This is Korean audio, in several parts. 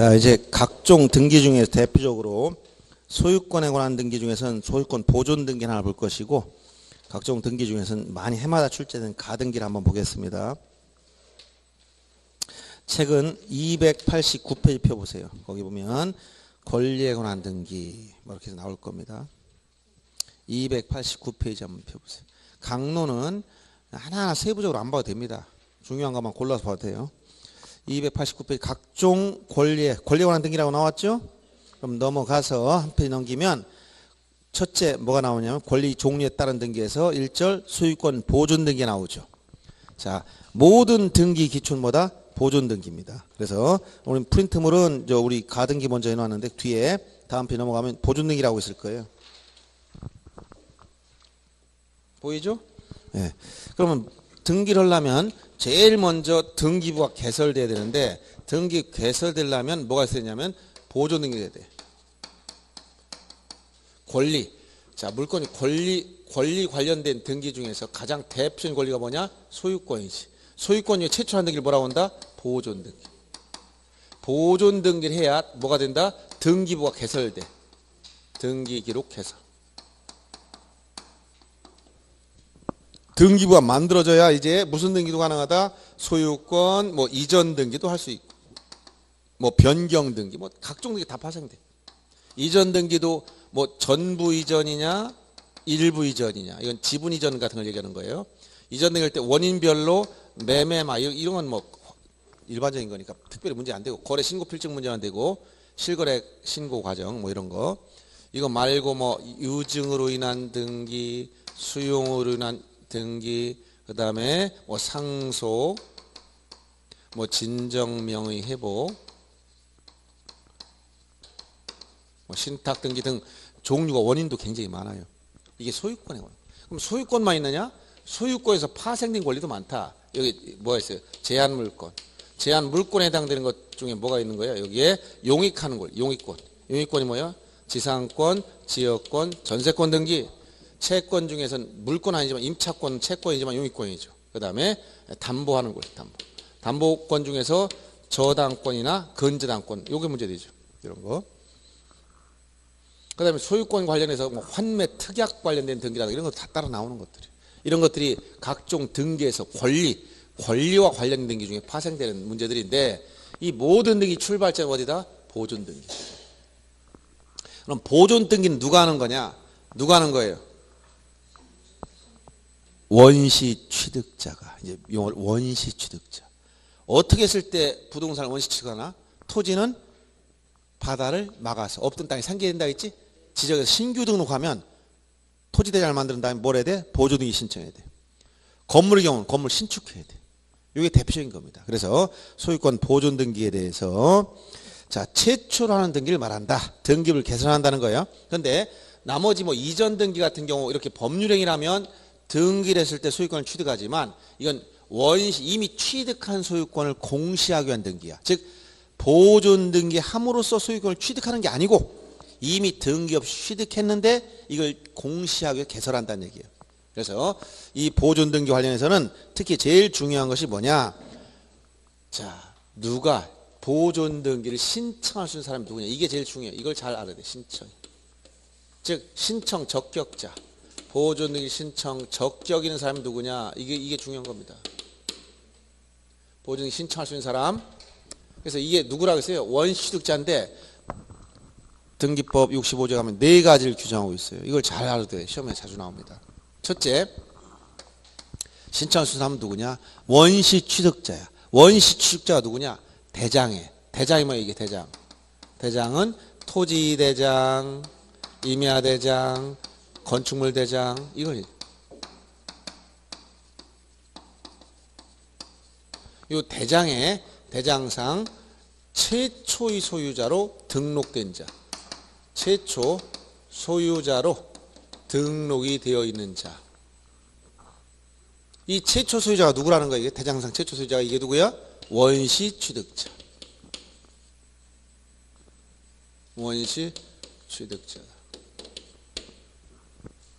자, 이제 각종 등기 중에서 대표적으로 소유권에 관한 등기 중에서는 소유권 보존 등기 하나 볼 것이고, 각종 등기 중에서는 많이 해마다 출제된 가등기를 한번 보겠습니다. 책은 289페이지 펴보세요. 거기 보면 권리에 관한 등기 뭐 이렇게 나올 겁니다. 289페이지 한번 펴보세요. 강론은 하나하나 세부적으로 안 봐도 됩니다. 중요한 것만 골라서 봐도 돼요. 289페이지 각종 권리에 관한 등기라고 나왔죠? 그럼 넘어가서 한 페이지 넘기면 첫째 뭐가 나오냐면 권리 종류에 따른 등기에서 1절 소유권 보존 등기 나오죠. 자, 모든 등기 기초는 뭐다? 보존 등기입니다. 그래서 오늘 프린트물은 우리 가등기 먼저 해놨는데 뒤에 다음 페이지 넘어가면 보존 등기라고 있을 거예요. 보이죠? 네. 그러면 등기를 하려면 제일 먼저 등기부가 개설돼야 되는데, 등기 개설되려면 뭐가 있어야 되냐면 보존 등기가 돼야 돼. 권리. 자, 물건이 권리 관련된 등기 중에서 가장 대표적인 권리가 뭐냐? 소유권이지. 소유권 중에 최초한 등기를 뭐라고 한다? 보존 등기. 보존 등기를 해야 뭐가 된다? 등기부가 개설돼. 등기 기록 개설. 등기부가 만들어져야 이제 무슨 등기도 가능하다? 소유권, 뭐 이전 등기도 할 수 있고, 뭐 변경 등기, 뭐 각종 등기 다 파생돼. 이전 등기도 뭐 전부 이전이냐, 일부 이전이냐, 이건 지분 이전 같은 걸 얘기하는 거예요. 이전 등기할 때 원인별로 매매마 이런 건 뭐 일반적인 거니까 특별히 문제 안 되고, 거래 신고 필증 문제 안 되고, 실거래 신고 과정 뭐 이런 거. 이거 말고 뭐 유증으로 인한 등기, 수용으로 인한 등기, 그 다음에 뭐 상속, 뭐 진정명의 회복, 뭐 신탁 등기 등 종류가 원인도 굉장히 많아요. 이게 소유권에 관한. 그럼 소유권만 있느냐? 소유권에서 파생된 권리도 많다. 여기 뭐가 있어요? 제한 물권. 제한 물권에 해당되는 것 중에 뭐가 있는 거예요? 여기에 용익하는 권리, 용익권. 용익권이 뭐야? 지상권, 지역권, 전세권 등기. 채권 중에서는 물권 아니지만 임차권, 채권이지만 용익권이죠. 그 다음에 담보하는 권리, 담보권 중에서 저당권이나 근저당권, 요게 문제되죠. 이런 거. 그 다음에 소유권 관련해서 뭐 환매, 특약 관련된 등기라든가 이런 거 다 따라 나오는 것들이. 이런 것들이 각종 등기에서 권리와 관련된 등기 중에 파생되는 문제들인데, 이 모든 등기 출발점은 어디다? 보존 등기. 그럼 보존 등기는 누가 하는 거냐? 누가 하는 거예요? 원시 취득자가. 이제 용어를 원시 취득자. 어떻게 했을 때 부동산을 원시 취득하나? 토지는 바다를 막아서 없던 땅에 상계된다 했지? 지적에서 신규 등록하면 토지대장을 만드는 다음에 뭘 해야 돼? 보존등기 신청해야 돼. 건물의 경우는 건물 신축해야 돼. 이게 대표적인 겁니다. 그래서 소유권 보존 등기에 대해서 자, 최초로 하는 등기를 말한다. 등기부를 개설한다는 거예요. 그런데 나머지 뭐 이전 등기 같은 경우 이렇게 법률행위라면 등기를 했을 때 소유권을 취득하지만, 이건 원시 이미 취득한 소유권을 공시하기 위한 등기야. 즉 보존 등기 함으로써 소유권을 취득하는 게 아니고 이미 등기 없이 취득했는데 이걸 공시하기 위해 개설한다는 얘기예요. 그래서 이 보존 등기 관련해서는 특히 제일 중요한 것이 뭐냐? 자, 누가 보존 등기를 신청할 수 있는 사람이 누구냐? 이게 제일 중요해요. 이걸 잘 알아야 돼. 신청. 즉 신청 적격자. 보존 등기 신청 적격 있는 사람이 누구냐? 이게 중요한 겁니다. 보존 등기 신청할 수 있는 사람. 그래서 이게 누구라고 했어요? 원시취득자인데 등기법 65조에 가면 네 가지를 규정하고 있어요. 이걸 잘 알아야 돼. 시험에 자주 나옵니다. 첫째, 신청할 수 있는 사람은 누구냐? 원시취득자야. 원시취득자가 누구냐? 대장에. 대장이 뭐야? 이게 대장. 대장은 토지대장, 임야대장, 건축물 대장, 이걸. 이 대장의 대장상 최초의 소유자로 등록된 자. 최초 소유자로 등록이 되어 있는 자. 이 최초 소유자가 누구라는 거예요? 이게 대장상 최초 소유자가 이게 누구야? 원시 취득자. 원시 취득자.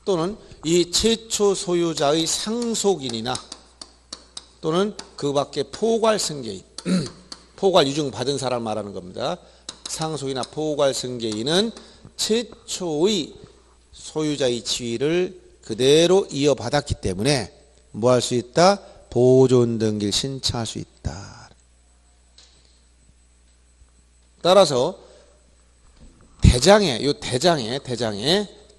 또는 이 최초 소유자의 상속인이나 또는 그 밖에 포괄 승계인 포괄 유증 받은 사람 말하는 겁니다. 상속이나 포괄 승계인은 최초의 소유자의 지위를 그대로 이어받았기 때문에 뭐 할 수 있다? 보존 등기를 신청할 수 있다. 따라서 대장에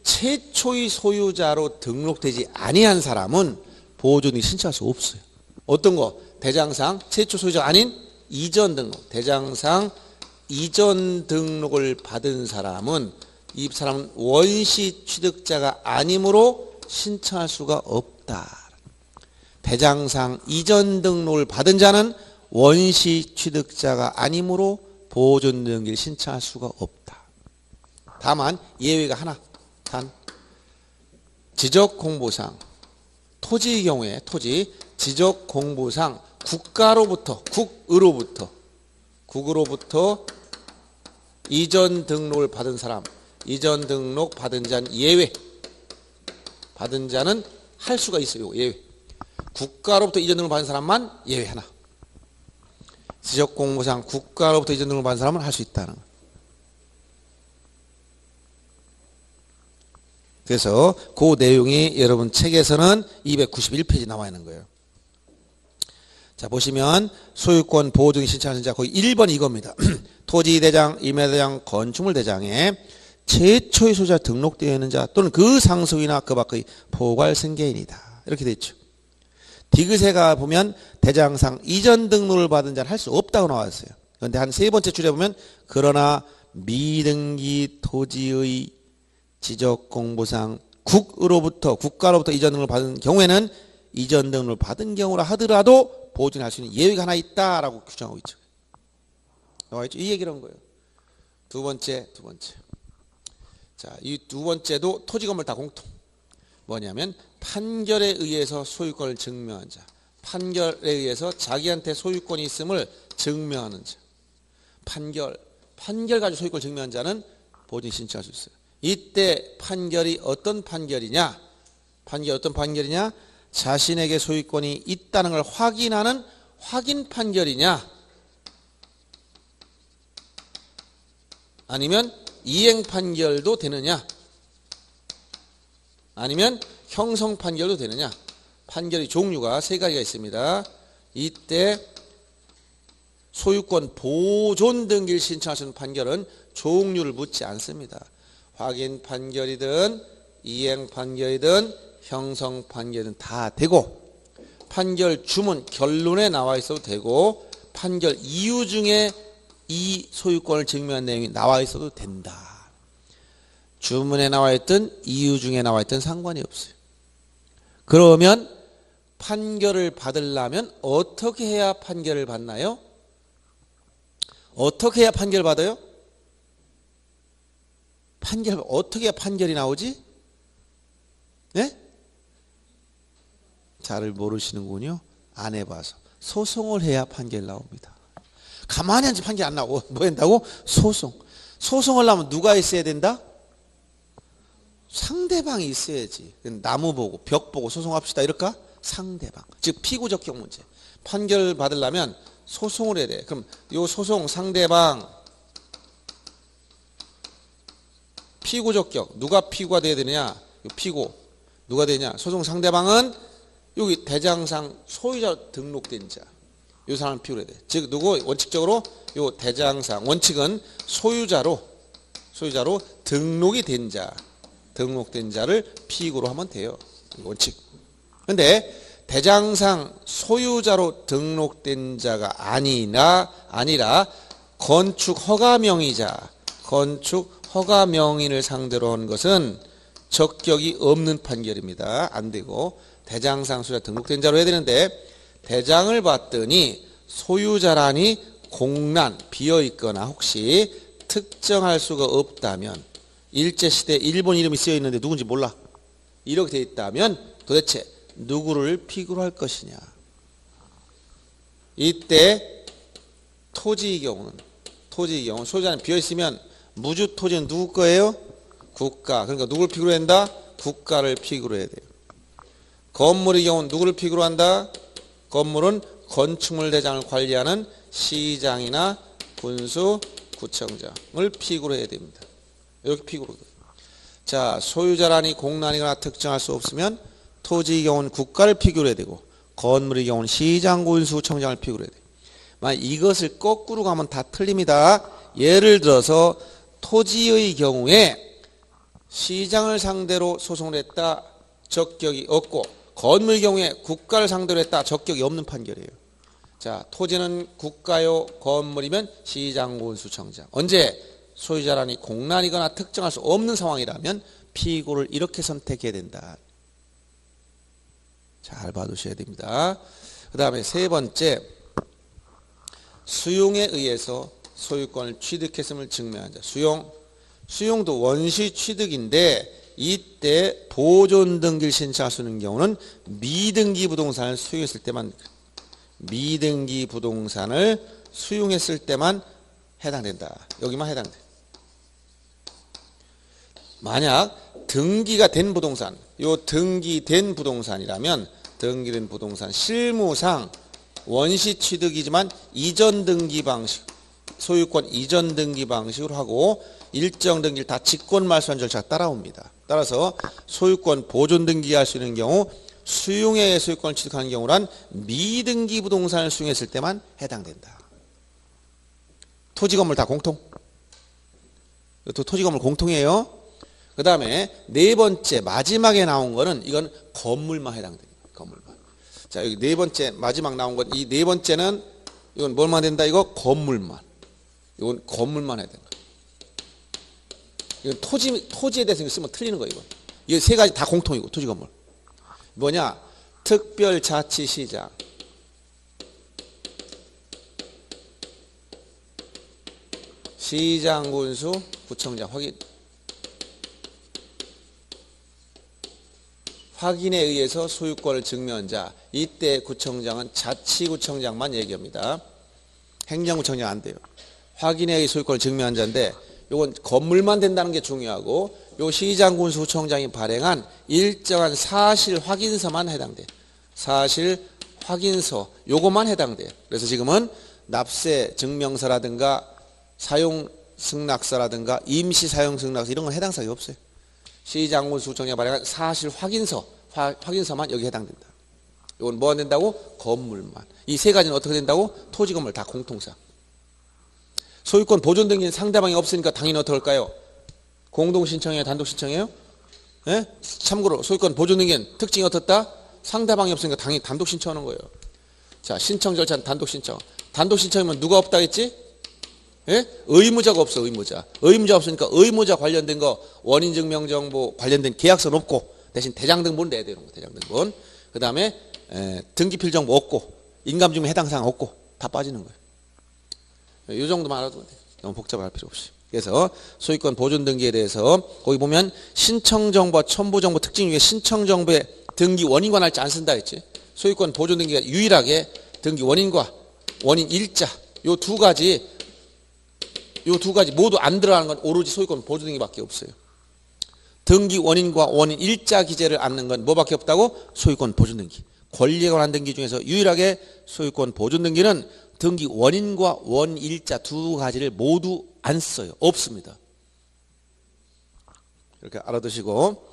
최초의 소유자로 등록되지 아니한 사람은 보존 등기 신청할 수 없어요. 어떤 거? 대장상 최초 소유자 아닌 이전 등록. 대장상 이전 등록을 받은 사람은 이 사람은 원시 취득자가 아니므로 신청할 수가 없다. 대장상 이전 등록을 받은 자는 원시 취득자가 아니므로 보존 등기를 신청할 수가 없다. 다만 예외가 하나. 단 지적공보상 토지의 경우에 지적공보상 국으로부터 이전 등록을 받은 사람, 이전 등록 받은 자는 예외. 받은 자는 할 수가 있어요. 예외. 국가로부터 이전 등록을 받은 사람만 예외 하나. 지적공보상 국가로부터 이전 등록을 받은 사람은 할 수 있다는 거예요. 그래서 그 내용이 여러분 책에서는 291페이지 나와 있는 거예요. 자, 보시면 소유권 보호등기 신청하는 자 거의 1번 이겁니다. 토지대장, 임야대장, 건축물대장에 최초의 소유자 등록되어 있는 자 또는 그 상속이나 그 밖의 포괄승계인이다. 이렇게 되어 있죠. 디귿에 보면 대장상 이전 등록을 받은 자는 할 수 없다고 나와 있어요. 그런데 한 세 번째 줄에 보면 그러나 미등기 토지의 지적공보상 국가로부터 이전 등록을 받은 경우에는 이전 등록을 받은 경우라 하더라도 보존할 수 있는 예외가 하나 있다라고 규정하고 있죠. 나와 있죠. 이 얘기를 한 거예요. 두 번째. 자, 이 두 번째도 토지 건물 다 공통. 뭐냐면 판결에 의해서 소유권을 증명한 자. 판결에 의해서 자기한테 소유권이 있음을 증명하는 자. 판결 가지고 소유권을 증명한 자는 보존 신청할 수 있어요. 이때 판결이 어떤 판결이냐? 자신에게 소유권이 있다는 걸 확인하는 확인 판결이냐? 아니면 이행 판결도 되느냐? 아니면 형성 판결도 되느냐? 판결의 종류가 세 가지가 있습니다. 이때 소유권 보존 등기를 신청하시는 판결은 종류를 묻지 않습니다. 확인 판결이든 이행 판결이든 형성 판결은 다 되고 판결 주문 결론에 나와 있어도 되고 판결 이유 중에 이 소유권을 증명한 내용이 나와 있어도 된다. 주문에 나와 있든 이유 중에 나와 있든 상관이 없어요. 그러면 판결을 받으려면 어떻게 해야 판결을 받나요? 어떻게 해야 판결 받아요? 어떻게 해야 판결이 나오지? 네? 잘 모르시는군요. 안 해봐서. 소송을 해야 판결 나옵니다. 가만히 앉아 판결 안 나오고 뭐 한다고? 소송을 하면 누가 있어야 된다? 상대방이 있어야지. 나무 보고 벽 보고 소송합시다 이럴까? 상대방. 즉 피고적격 문제. 판결 받으려면 소송을 해야 돼. 그럼 이 소송 상대방 피고적격 누가 피고가 돼야 되느냐? 피고 누가 되냐? 소송 상대방은 여기 대장상 소유자 등록된 자. 이 사람 피고를 해야 돼. 즉 누구? 원칙적으로 요 대장상 원칙은 소유자로 등록된 자를 피고로 하면 돼요. 원칙. 근데 대장상 소유자로 등록된 자가 아니라 건축 허가 명의인을 상대로 한 것은 적격이 없는 판결입니다. 안 되고 대장상 소유자 등록된 자로 해야 되는데 대장을 봤더니 소유자란이 공란 비어있거나 혹시 특정할 수가 없다면 일제시대 일본 이름이 쓰여 있는데 누군지 몰라. 이렇게 되어 있다면 도대체 누구를 피고로 할 것이냐. 이때 토지의 경우는 소유자는 비어있으면 무주 토지는 누구 거예요? 국가. 그러니까 누구를 피고로 한다? 국가를 피고로 해야 돼요. 건물의 경우는 누구를 피고로 한다? 건물은 건축물 대장을 관리하는 시장이나 군수, 구청장을 피고로 해야 됩니다. 이렇게 피고로. 자, 소유자라니 공란이거나 특정할 수 없으면 토지의 경우는 국가를 피고로 해야 되고 건물의 경우는 시장, 군수, 구청장을 피고로 해야 돼요. 만약 이것을 거꾸로 가면 다 틀립니다. 예를 들어서 토지의 경우에 시장을 상대로 소송을 했다. 적격이 없고 건물의 경우에 국가를 상대로 했다. 적격이 없는 판결이에요. 자, 토지는 국가요, 건물이면 시장, 군수, 구청장. 언제? 소유자라니 공란이거나 특정할 수 없는 상황이라면 피고를 이렇게 선택해야 된다. 잘 봐두셔야 됩니다. 그 다음에 세 번째, 수용에 의해서 소유권을 취득했음을 증명한 자. 수용도 원시 취득인데 이때 보존 등기를 신청할 수 있는 경우는 미등기 부동산을 수용했을 때만, 미등기 부동산을 수용했을 때만 해당된다. 여기만 해당돼. 만약 등기가 된 부동산, 요 등기된 부동산이라면 등기된 부동산 실무상 원시 취득이지만 이전 등기 방식, 소유권 이전 등기 방식으로 하고 일정 등기를 다 직권 말소한 절차가 따라옵니다. 따라서 소유권 보존 등기할 수 있는 경우 수용의 소유권을 취득하는 경우란 미등기 부동산을 수용했을 때만 해당된다. 토지 건물 다 공통. 이것도 토지 건물 공통이에요. 그 다음에 네 번째 마지막에 나온 거는 이건 건물만 해당됩니다. 건물만. 자, 여기 네 번째 마지막 나온 건 이 네 번째는 이건 뭘만 된다? 이거 건물만. 이건 건물만 해야 된다. 이건 토지에 대해서 쓰면 틀리는 거예요. 이건. 이 세 가지 다 공통이고 토지 건물. 뭐냐? 특별자치시장, 시장, 군수, 구청장 확인에 의해서 소유권을 증명한 자. 이때 구청장은 자치구청장만 얘기합니다. 행정구청장 안 돼요. 확인에 의해 소유권을 증명한 자인데 이건 건물만 된다는 게 중요하고 요 시장, 군수, 구청장이 발행한 일정한 사실 확인서만 해당돼. 사실 확인서 요것만 해당돼. 그래서 지금은 납세 증명서라든가 사용 승낙서라든가 임시 사용 승낙서 이런 건 해당 사항이 없어요. 시장, 군수, 구청장이 발행한 사실 확인서만 여기 해당된다. 이건 뭐가 된다고? 건물만. 이 세 가지는 어떻게 된다고? 토지 건물 다 공통상. 소유권 보존 등기는 상대방이 없으니까 당연히 어떻게 할까요? 공동 신청이에요? 단독 신청이에요? 예? 참고로 소유권 보존 등기는 특징이 어떻다? 상대방이 없으니까 당연히 단독 신청하는 거예요. 자, 신청 절차는 단독 신청. 단독 신청이면 누가 없다 했지? 예? 의무자가 없어. 의무자 없으니까 의무자 관련된 거 원인증명정보 관련된 계약서는 없고 대신 대장등본 내야 되는 거. 대장등본. 그 다음에 등기필정보 없고 인감증명 해당 사항 없고 다 빠지는 거예요. 이 정도만 알아두면 돼요. 너무 복잡할 필요 없이. 그래서 소유권 보존 등기에 대해서 거기 보면 신청정보와 첨부정보 특징 중에 신청정보에 등기 원인과 날짜 안 쓴다 했지. 소유권 보존 등기가 유일하게 등기 원인과 원인 일자 요 두 가지 모두 안 들어가는 건 오로지 소유권 보존 등기밖에 없어요. 등기 원인과 원인 일자 기재를 않는 건 뭐밖에 없다고? 소유권 보존 등기. 권리에 관한 등기 중에서 유일하게 소유권 보존 등기는 등기 원인과 원인 일자 두 가지를 모두 안 써요. 없습니다. 이렇게 알아두시고,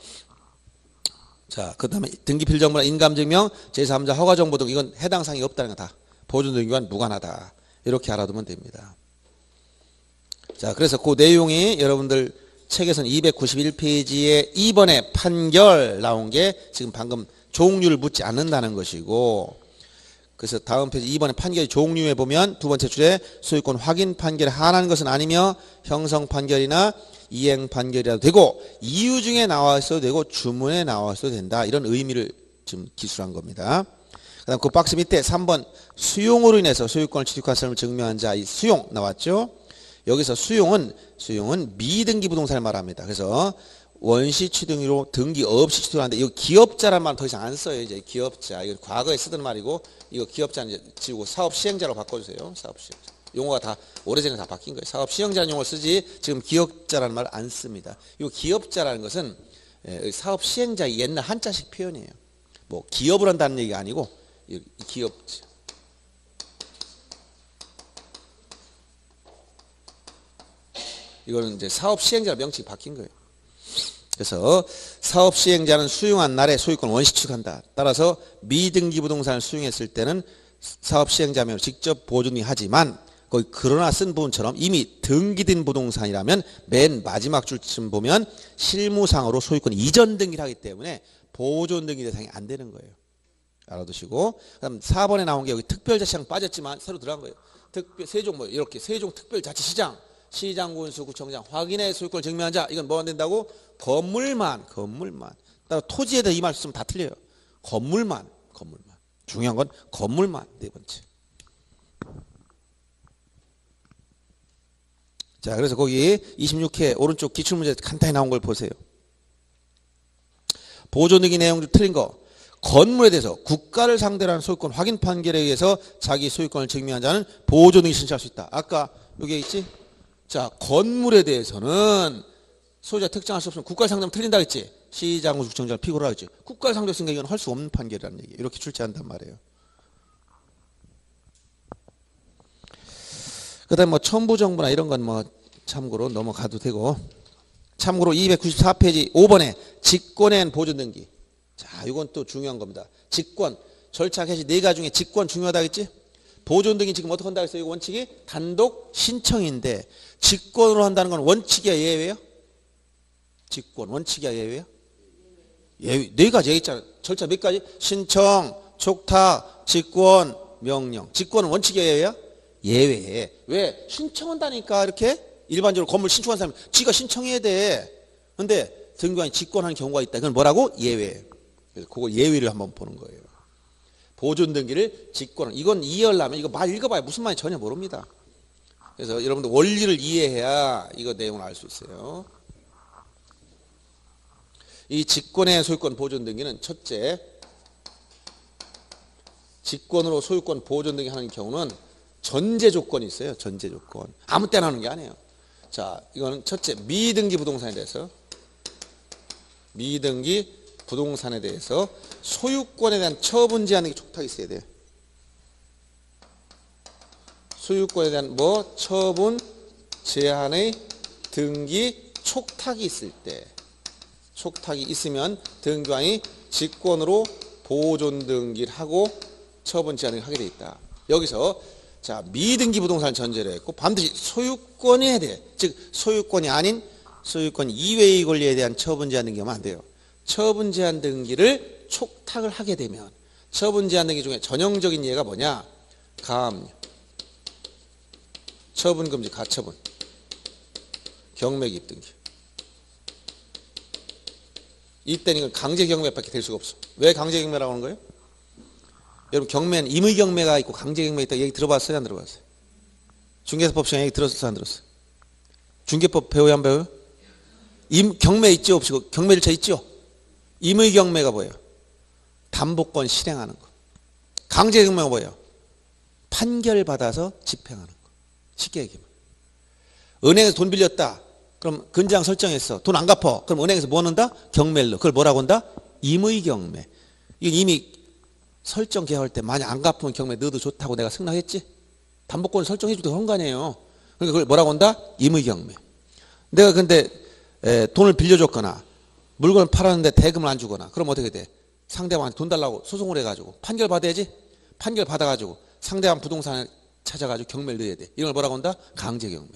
자, 그 다음에 등기필정보나 인감증명, 제3자 허가정보 등 이건 해당 사항이 없다는 거 다 보존 등기와 무관하다. 이렇게 알아두면 됩니다. 자, 그래서 그 내용이 여러분들 책에서는 291페이지에 2번에 판결 나온 게 지금 방금 종류를 묻지 않는다는 것이고, 그래서 다음 페이지 2번에 판결 종류에 보면 두 번째 줄에 소유권 확인 판결에 한한 것은 아니며 형성 판결이나 이행 판결이라도 되고 이유 중에 나와서도 되고 주문에 나와서도 된다. 이런 의미를 지금 기술한 겁니다. 그다음 그 박스 밑에 3번 수용으로 인해서 소유권을 취득한 사람을 증명한 자, 이 수용 나왔죠. 여기서 수용은 미등기 부동산을 말합니다. 그래서 원시 취득으로 등기 없이 취득하는데 이거 기업자란 말 더 이상 안 써요. 이제 기업자. 이거 과거에 쓰던 말이고 이거 기업자는 이제 지우고 사업 시행자로 바꿔주세요. 사업 시행자. 용어가 다 오래전에 다 바뀐 거예요. 사업 시행자는 용어 쓰지 지금 기업자라는 말 안 씁니다. 이 기업자라는 것은 사업 시행자의 옛날 한자식 표현이에요. 뭐 기업을 한다는 얘기가 아니고 기업자. 이거는 이제 사업 시행자 명칭이 바뀐 거예요. 그래서 사업 시행자는 수용한 날에 소유권 원시 취득한다. 따라서 미등기 부동산을 수용했을 때는 사업 시행자면 직접 보존이 하지만 거기 그러나 쓴 부분처럼 이미 등기된 부동산이라면 맨 마지막 줄쯤 보면 실무상으로 소유권 이전 등기를 하기 때문에 보존 등기 대상이 안 되는 거예요. 알아두시고, 그다음 4번에 나온 게 여기 특별자치장 빠졌지만 새로 들어간 거예요. 세종 뭐 이렇게 세종 특별자치시장, 시장군수 구청장 확인의 소유권을 증명한 자, 이건 뭐 안 된다고? 건물만. 따라 토지에 대해 이 말씀 다 틀려요. 건물만. 중요한 건 건물만. 네 번째. 자, 그래서 거기 26회 오른쪽 기출문제 간단히 나온 걸 보세요. 보존등기 내용 중 틀린 거. 건물에 대해서 국가를 상대로 하는 소유권 확인 판결에 의해서 자기 소유권을 증명한 자는 보존등기 신청할 수 있다. 아까 여기 있지? 자, 건물에 대해서는 소유자 특정할 수 없으면 국가를 상대하면 틀린다 했지? 시장, 구청장 피고라 했지? 국가를 상대로 쓴 게 이건 할 수 없는 판결이라는 얘기. 이렇게 출제한단 말이에요. 그 다음에 뭐 첨부정보나 이런 건 뭐 참고로 넘어가도 되고, 참고로 294페이지 5번에 직권엔 보존등기. 자, 이건 또 중요한 겁니다. 직권, 절차 개시 4가지 중에 직권 중요하다 했지? 보존등기 지금 어떻게 한다 했어요? 이거 원칙이 단독 신청인데 직권으로 한다는 건 원칙이야 예외야? 직권 원칙이야 예외야? 예외. 4가지 얘기했잖아. 절차 몇 가지? 신청, 촉탁, 직권, 명령. 직권은 원칙이야 예외야? 예외. 왜? 신청한다니까. 이렇게 일반적으로 건물 신청한 사람이 지가 신청해야 돼. 근데 등기관이 직권하는 경우가 있다. 이건 뭐라고? 예외. 그래서 그거 예외를 한번 보는 거예요. 보존 등기를 직권. 이건 이해하려면 이거 말 읽어봐야 무슨 말인지 전혀 모릅니다. 그래서 여러분들 원리를 이해해야 이거 내용을 알 수 있어요. 이 직권의 소유권 보존 등기는 첫째, 직권으로 소유권 보존 등기 하는 경우는 전제 조건이 있어요. 전제 조건. 아무 때나 하는 게 아니에요. 자, 이거는 첫째, 미등기 부동산에 대해서 소유권에 대한 처분 제한등기 촉탁이 있어야 돼요. 소유권에 대한 처분 제한의 등기 촉탁이 있을 때, 촉탁이 있으면 등기관이 직권으로 보존 등기를 하고 처분 제한을 하게 돼 있다. 여기서 자, 미등기 부동산 전제로 했고 반드시 소유권에 대해, 즉 소유권이 아닌 소유권 이외의 권리에 대한 처분 제한 등기하면 안 돼요. 처분 제한 등기를 촉탁을 하게 되면 처분 제한 등기 중에 전형적인 예가 뭐냐? 가압류, 처분 금지, 가처분, 경매 기입 등기. 이때는 이건 강제 경매밖에 될 수가 없어. 왜 강제 경매라고 하는 거예요? 여러분 경매는 임의 경매가 있고 강제 경매 있다 얘기 들어봤어요? 안 들어봤어요? 중개사법 시간 얘기 들었어요? 안 들었어요? 중개법 배워요? 안 배워요? 경매 있죠? 없이고 경매 절차 있죠? 임의 경매가 뭐예요? 담보권 실행하는 거. 강제 경매가 뭐예요? 판결 받아서 집행하는 거. 쉽게 얘기하면 은행에서 돈 빌렸다. 그럼 근저당 설정했어. 돈 안 갚아. 그럼 은행에서 뭐 넣는다? 경매를 넣어. 그걸 뭐라고 한다? 임의 경매. 이건 이미 설정 계약할 때 만약 안 갚으면 경매 넣어도 좋다고 내가 승낙했지? 담보권 설정해주도 그런 거 아니에요. 그러니까 그걸 뭐라고 한다? 임의 경매. 내가 근데 돈을 빌려줬거나 물건을 팔았는데 대금을 안 주거나 그럼 어떻게 돼? 상대방한테 돈 달라고 소송을 해가지고 판결 받아야지? 판결 받아가지고 상대방 부동산을 찾아가지고 경매를 넣어야 돼. 이런 걸 뭐라고 한다? 강제 경매.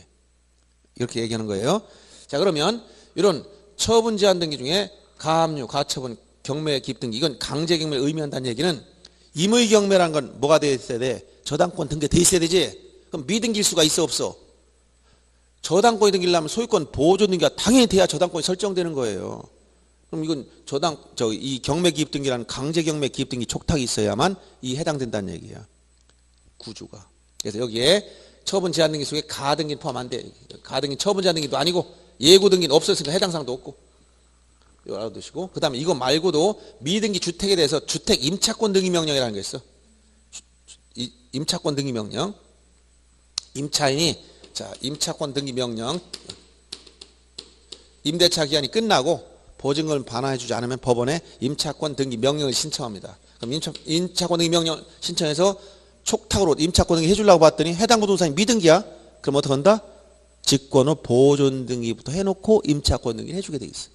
이렇게 얘기하는 거예요. 자, 그러면 이런 처분 제한 등기 중에 가압류, 가처분, 경매 기입 등기, 이건 강제 경매를 의미한다는 얘기는 임의 경매라는 건 뭐가 돼 있어야 돼? 저당권 등기가 돼 있어야 되지? 그럼 미등기일 수가 있어 없어? 저당권이 등기려면 소유권 보존 등기가 당연히 돼야 저당권이 설정되는 거예요. 그럼 이건 이 경매 기입 등기라는 강제 경매 기입 등기 촉탁이 있어야만 이 해당된다는 얘기야. 구조가. 그래서 여기에 처분 제한 등기 속에 가등기는 포함 안 돼. 가등기 처분 제한 등기도 아니고 예고 등기는 없었으니까 해당 사항도 없고. 이거 알아두시고. 그 다음에 이거 말고도 미등기 주택에 대해서 주택 임차권 등기 명령이라는 게 있어. 임차권 등기 명령. 임차인이 임차권 등기 명령. 임대차 기한이 끝나고 보증금을 반환해주지 않으면 법원에 임차권 등기 명령을 신청합니다. 그럼 임차권 등기 명령 신청해서 촉탁으로 임차권 등기 해주려고 봤더니 해당 부동산이 미등기야? 그럼 어떻게 한다? 직권 후 보존 등기부터 해놓고 임차권 등기를 해주게 돼 있어.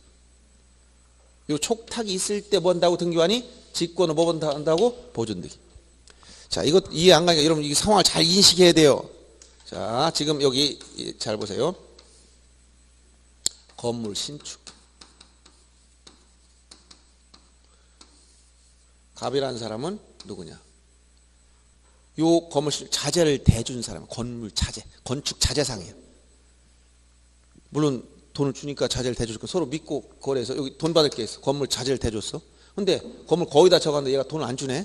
요 촉탁이 있을 때 뭐 한다고 등기관이? 직권 후 뭐 한다고? 보존 등기. 자, 이거 이해 안 가니까 여러분 이 상황을 잘 인식해야 돼요. 자, 지금 여기 잘 보세요. 건물 신축. 갑이라는 사람은 누구냐? 요 건물 신축 자재를 대준 사람, 건물 자재, 건축 자재상이에요. 물론 돈을 주니까 자재를 대줄 거 서로 믿고 거래해서 여기 돈 받을 게 있어. 건물 자재를 대줬어. 근데 건물 거의 다 쳐갔는데 얘가 돈을 안 주네.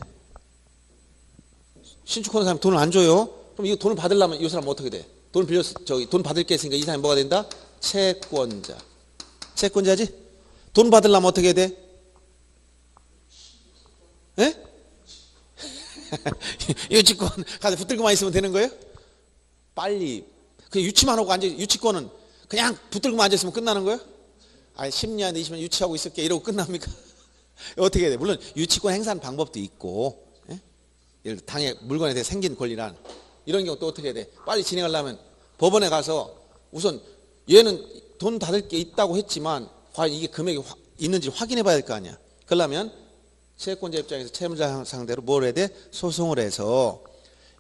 신축하는 사람이 돈을 안 줘요. 그럼 이거 돈을 받으려면 이 사람 어떻게 돼? 돈 빌렸 돈 받을 게 있으니까 이 사람이 뭐가 된다? 채권자. 채권자지? 돈 받으려면 어떻게 돼? 예? 유치권 가서 붙들고만 있으면 되는 거예요? 빨리 그냥 유치만 하고 앉아. 유치권은 그냥 붙들고만 앉아있으면 끝나는 거예요? 아니 10년 20년 유치하고 있을게 이러고 끝납니까? 어떻게 해야 돼? 물론 유치권 행사하는 방법도 있고, 예? 예를 들어 당의 물건에 대해 생긴 권리란 이런 경우 또 어떻게 해야 돼? 빨리 진행하려면 법원에 가서 우선 얘는 돈 받을 게 있다고 했지만 과연 이게 금액이 있는지 확인해 봐야 될 거 아니야. 그러려면 채권자 입장에서 채무자 상대로 뭘 해야 돼? 소송을 해서